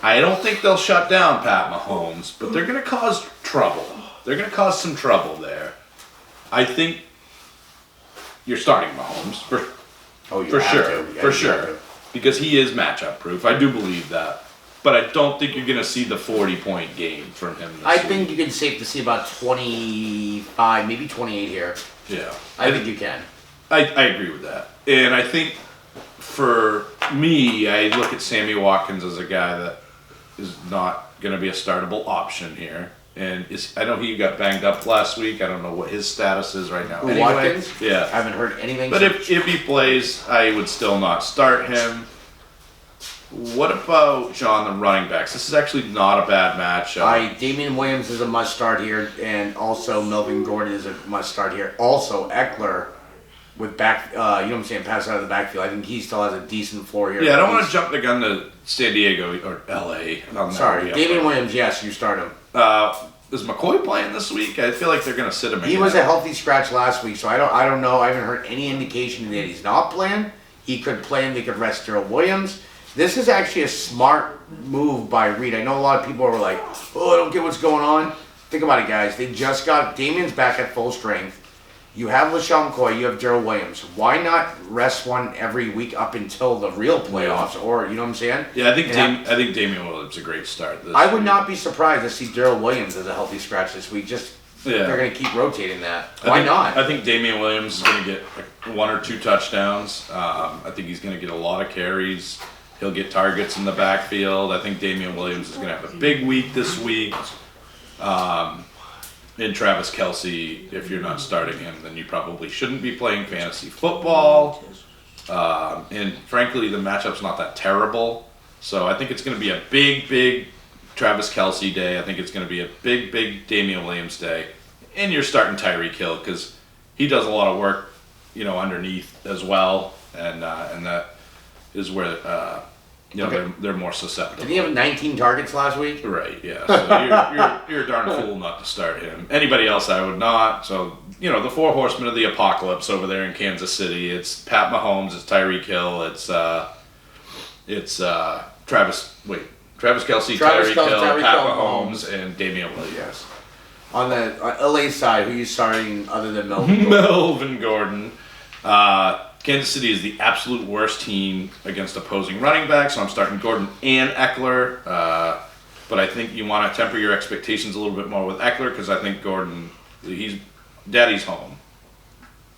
I don't think they'll shut down Pat Mahomes, but they're going to cause trouble. They're going to cause some trouble there. I think you're starting Mahomes for sure, because he is matchup proof. I do believe that. But I don't think you're going to see the 40-point game from him this week. think you can safe to see about 25, maybe 28 here. Yeah. I think you can. I agree with that. And I think for me, I look at Sammy Watkins as a guy that is not going to be a startable option here. And I know he got banged up last week. I don't know what his status is right now. Anyway, Watkins? Yeah. I haven't heard anything. But if he plays, I would still not start him. What about, John, the running backs? This is actually not a bad matchup. Damian Williams is a must start here, and also Melvin Gordon is a must start here. Also, Eckler with back, you know what I'm saying, pass out of the backfield. I think he still has a decent floor here. Yeah, I don't want to jump the gun to San Diego or LA. Sorry, Damian Williams, yes, you start him. Is McCoy playing this week? I feel like they're going to sit him again. He was a healthy scratch last week, so I don't know. I haven't heard any indication that he's not playing. He could play and they could rest Gerald Williams. This is actually a smart move by Reed. I know a lot of people are like, oh, I don't get what's going on. Think about it, guys. They just got Damian's back at full strength. You have LaShawn McCoy, you have Gerald Williams. Why not rest one every week up until the real playoffs? Or, you know what I'm saying? Yeah, I think Damian Williams is a great start. I would not be surprised to see Gerald Williams as a healthy scratch this week. They're going to keep rotating that. Why not? I think Damian Williams is going to get like 1 or 2 touchdowns. I think he's going to get a lot of carries. He'll get targets in the backfield. I think Damian Williams is going to have a big week this week. And Travis Kelce, if you're not starting him, then you probably shouldn't be playing fantasy football. And frankly, the matchup's not that terrible. So I think it's going to be a big Travis Kelce day. I think it's going to be a big Damian Williams day. And you're starting Tyreek Hill because he does a lot of work, underneath as well. And that is where they're more susceptible. Did he have 19 targets last week? Right, yeah. So you're a darn fool not to start him. Anybody else I would not. So, the 4 horsemen of the apocalypse over there in Kansas City. It's Pat Mahomes, it's Tyreek Hill, it's Travis Kelce, Tyreek Hill, Pat Mahomes, and Damian Williams. Yes. On the LA side, who are you starting other than Melvin Gordon? Melvin Gordon. Kansas City is the absolute worst team against opposing running backs, so I'm starting Gordon and Eckler. But I think you want to temper your expectations a little bit more with Eckler because I think Gordon, Daddy's home.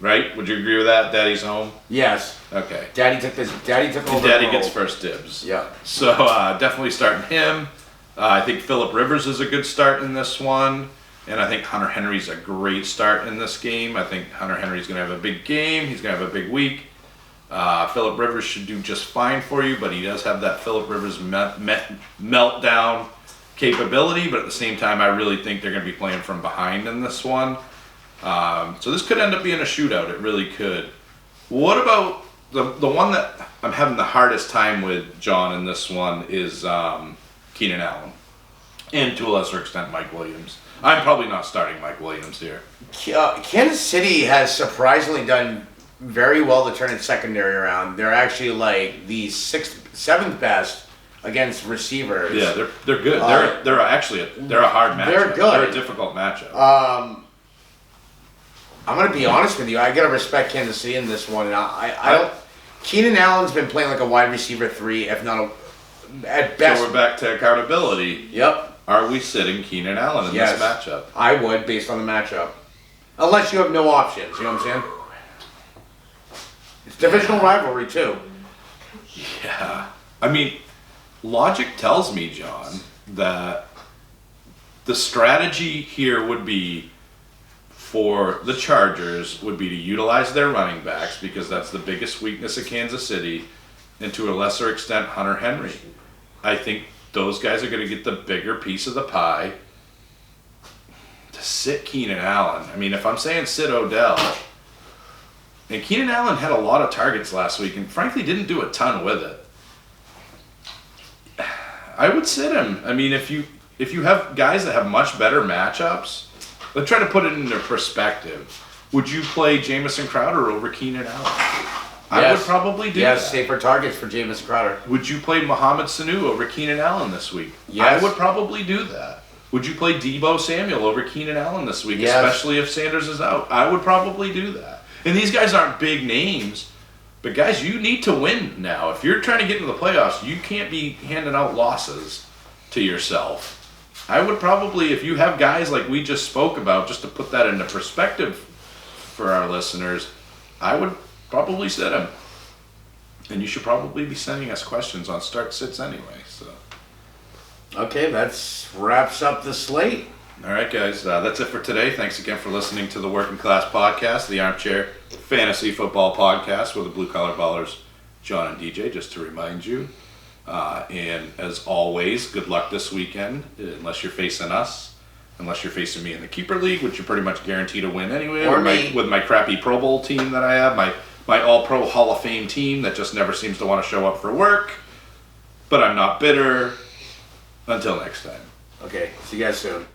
Right? Would you agree with that? Daddy's home? Yes. Okay. Daddy took over. Daddy gets first dibs. Yeah. So definitely starting him. I think Phillip Rivers is a good start in this one. And I think Hunter Henry's a great start in this game. I think Hunter Henry's going to have a big game. He's going to have a big week. Phillip Rivers should do just fine for you, but he does have that Phillip Rivers meltdown capability. But at the same time, I really think they're going to be playing from behind in this one. So this could end up being a shootout. It really could. What about the one that I'm having the hardest time with, John, in this one is Keenan Allen. And to a lesser extent, Mike Williams. I'm probably not starting Mike Williams here. Kansas City has surprisingly done very well to turn its secondary around. They're actually like the 7th best against receivers. Yeah, they're good. They're a hard matchup. They're good. They're a difficult matchup. I'm gonna be honest with you. I gotta respect Kansas City in this one. And I don't. Keenan Allen's been playing like a wide receiver 3, if not at best. So we're back to accountability. Yep. Are we sitting Keenan Allen in this matchup? I would, based on the matchup. Unless you have no options, you know what I'm saying? It's divisional rivalry, too. Yeah. I mean, logic tells me, John, that the strategy here would be for the Chargers would be to utilize their running backs because that's the biggest weakness of Kansas City, and to a lesser extent Hunter Henry. I think those guys are going to get the bigger piece of the pie. To sit Keenan Allen, I mean, if I'm saying sit Odell, and Keenan Allen had a lot of targets last week and frankly didn't do a ton with it, I would sit him. I mean, if you have guys that have much better matchups, let's try to put it into perspective. Would you play Jamison Crowder over Keenan Allen? I would probably do that. Yes, safer targets for Jamison Crowder. Would you play Mohamed Sanu over Keenan Allen this week? Yes. I would probably do that. Would you play Deebo Samuel over Keenan Allen this week, Yes. especially if Sanders is out? I would probably do that. And these guys aren't big names, but guys, you need to win now. If you're trying to get into the playoffs, you can't be handing out losses to yourself. I would probably, if you have guys like we just spoke about, just to put that into perspective for our listeners, I would probably sit him. And you should probably be sending us questions on start sits anyway. So, Okay, that wraps up the slate. all right, guys, that's it for today. Thanks again for listening to the Working Class Podcast, the Armchair Fantasy Football Podcast with the Blue Collar Ballers, John and DJ, just to remind you. And as always, good luck this weekend, unless you're facing us. Unless you're facing me in the Keeper League, which you're pretty much guaranteed to win anyway. Or with my crappy Pro Bowl team that I have, my All-Pro Hall of Fame team that just never seems to want to show up for work. But I'm not bitter. Until next time. Okay, see you guys soon.